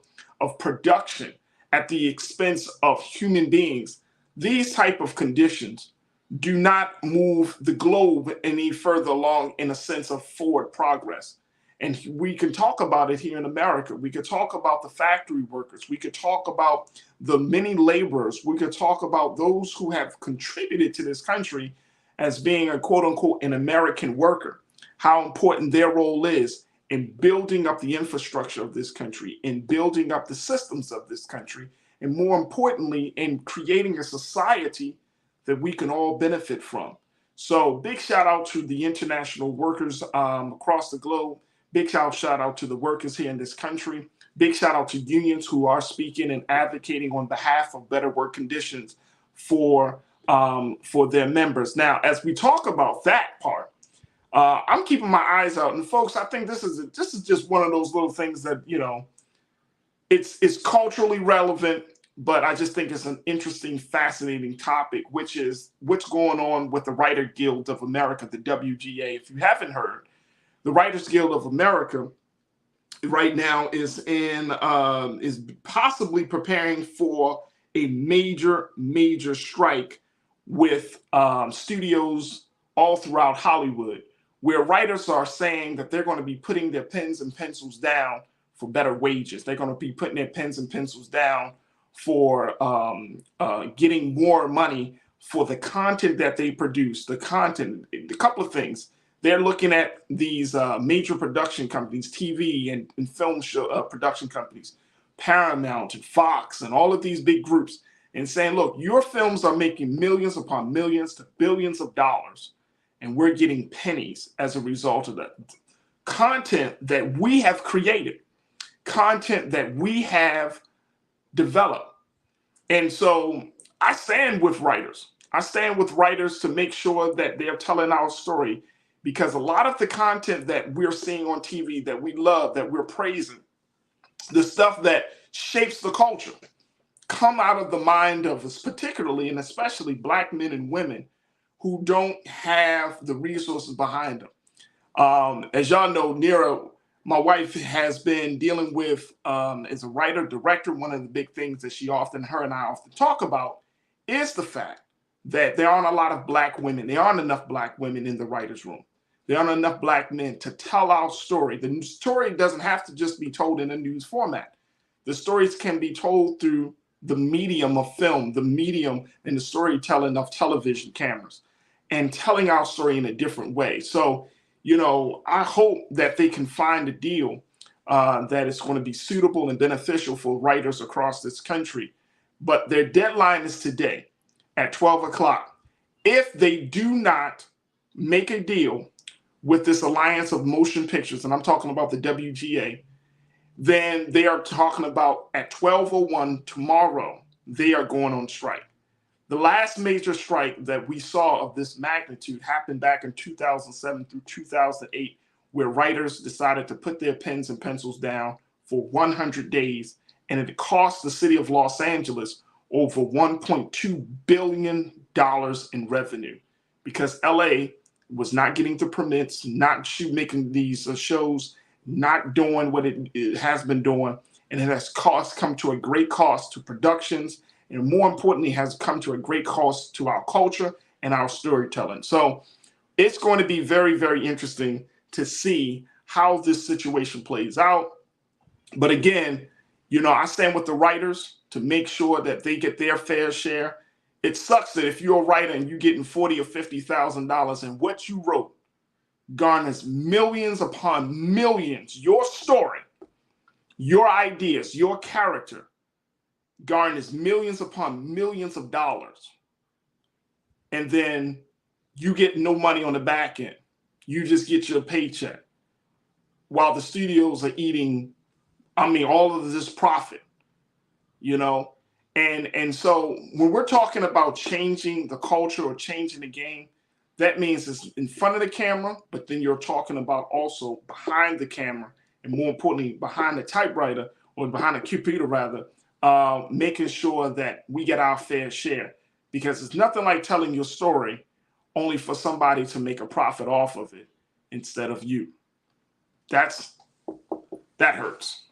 production at the expense of human beings. These type of conditions do not move the globe any further along in a sense of forward progress. And we can talk about it here in America. We could talk about the factory workers. We could talk about the many laborers. We could talk about those who have contributed to this country as being a quote unquote an American worker, how important their role is in building up the infrastructure of this country, in building up the systems of this country, and more importantly, in creating a society that we can all benefit from. So big shout out to the international workers across the globe. Big shout out to the workers here in this country. Big shout out to unions who are speaking and advocating on behalf of better work conditions for their members. Now, as we talk about that part, I'm keeping my eyes out. And folks, I think this is just one of those little things that, it's culturally relevant, but I just think it's an interesting, fascinating topic, which is what's going on with the Writer Guild of America, the WGA. If you haven't heard, the Writers Guild of America right now is possibly preparing for a major strike with studios all throughout Hollywood, where writers are saying that they're going to be putting their pens and pencils down for better wages. They're going to be putting their pens and pencils down for getting more money for the content that they produce. A couple of things. They're looking at these major production companies, TV and film show production companies, Paramount and Fox and all of these big groups, and saying, look, your films are making millions upon millions to billions of dollars, and we're getting pennies as a result of that. Content that we have created, content that we have developed. And so I stand with writers. I stand with writers to make sure that they're telling our story, because a lot of the content that we're seeing on TV that we love, that we're praising, the stuff that shapes the culture, come out of the mind of us, particularly and especially Black men and women who don't have the resources behind them. As y'all know, Nira, my wife, has been dealing with, as a writer, director, one of the big things that her and I often talk about is the fact that there aren't a lot of Black women. There aren't enough Black women in the writer's room. There aren't enough Black men to tell our story. The story doesn't have to just be told in a news format. The stories can be told through the medium of film, the medium and the storytelling of television cameras, and telling our story in a different way. So, I hope that they can find a deal that is going to be suitable and beneficial for writers across this country. But their deadline is today at 12 o'clock. If they do not make a deal with this Alliance of Motion Pictures, and I'm talking about the WGA, then they are talking about at 12:01 tomorrow, they are going on strike. The last major strike that we saw of this magnitude happened back in 2007 through 2008, where writers decided to put their pens and pencils down for 100 days, and it cost the city of Los Angeles over $1.2 billion in revenue because LA was not getting the permits, not making these shows, not doing what it has been doing, and it has come to a great cost to productions, and more importantly, has come to a great cost to our culture and our storytelling. So it's going to be very, very interesting to see how this situation plays out. But again, I stand with the writers to make sure that they get their fair share. It sucks that if you're a writer and you're getting $40,000 or $50,000 and what you wrote garners millions upon millions, your story, your ideas, your character garners millions upon millions of dollars, and then you get no money on the back end. You just get your paycheck while the studios are eating, all of this profit, And so when we're talking about changing the culture or changing the game, that means it's in front of the camera, but then you're talking about also behind the camera, and more importantly, behind the typewriter or behind the computer rather, making sure that we get our fair share. Because it's nothing like telling your story only for somebody to make a profit off of it instead of you. That hurts.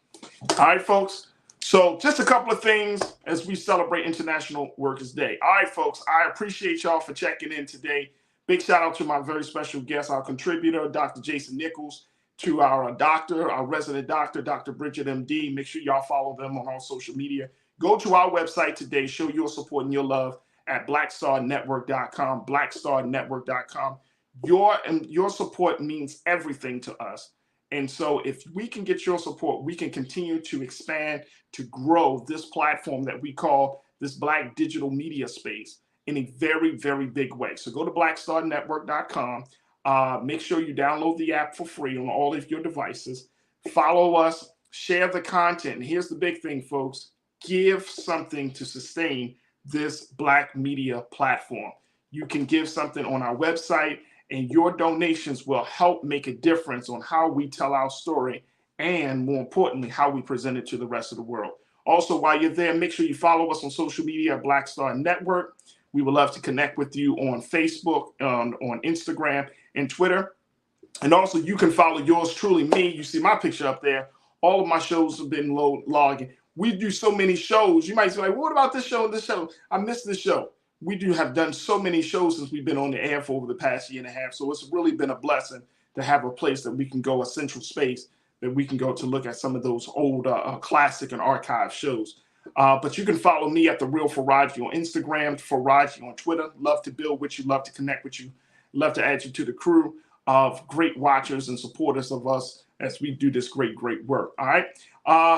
All right, folks. So just a couple of things as we celebrate International Workers' Day. All right, folks, I appreciate y'all for checking in today. Big shout out to my very special guest, our contributor, Dr. Jason Nichols, to our doctor, our resident doctor, Dr. Bridget, MD. Make sure y'all follow them on all social media. Go to our website today. Show your support and your love at blackstarnetwork.com, blackstarnetwork.com. Your support means everything to us. And so if we can get your support, we can continue to expand, to grow this platform that we call this Black digital media space in a very, very big way. So go to blackstarnetwork.com. Make sure you download the app for free on all of your devices. Follow us, share the content. And here's the big thing, folks. Give something to sustain this Black media platform. You can give something on our website, and your donations will help make a difference on how we tell our story and, more importantly, how we present it to the rest of the world. Also, while you're there, make sure you follow us on social media at Black Star Network. We would love to connect with you on Facebook, on Instagram, and Twitter. And also, you can follow yours truly, me. You see my picture up there. All of my shows have been logging. We do so many shows. You might say, like, what about this show and this show? I missed this show. We have done so many shows since we've been on the air for over the past year and a half. So it's really been a blessing to have a place that we can go, a central space that we can go to look at some of those old classic and archive shows. But you can follow me at The Real Farajii on Instagram, Farajii on Twitter. Love to build with you, love to connect with you, love to add you to the crew of great watchers and supporters of us as we do this great, great work. All right.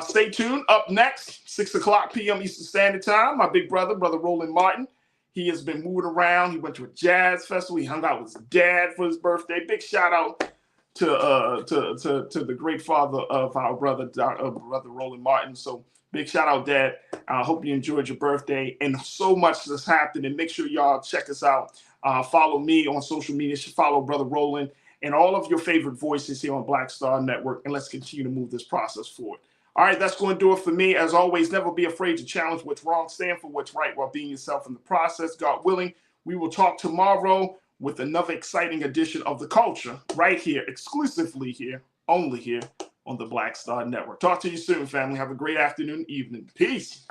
Stay tuned. Up next, 6 o'clock p.m. Eastern Standard Time, my big brother, Brother Roland Martin. He has been moving around. He went to a jazz festival. He hung out with his dad for his birthday. Big shout out to the great father of our brother, Brother Roland Martin. So big shout out, Dad. I hope you enjoyed your birthday. And so much has happened. And make sure y'all check us out. Follow me on social media. Follow Brother Roland and all of your favorite voices here on Black Star Network. And let's continue to move this process forward. All right, that's going to do it for me. As always, never be afraid to challenge what's wrong, stand for what's right while being yourself in the process. God willing, we will talk tomorrow with another exciting edition of The Culture right here, exclusively here, only here on the Black Star Network. Talk to you soon, family. Have a great afternoon, evening. Peace.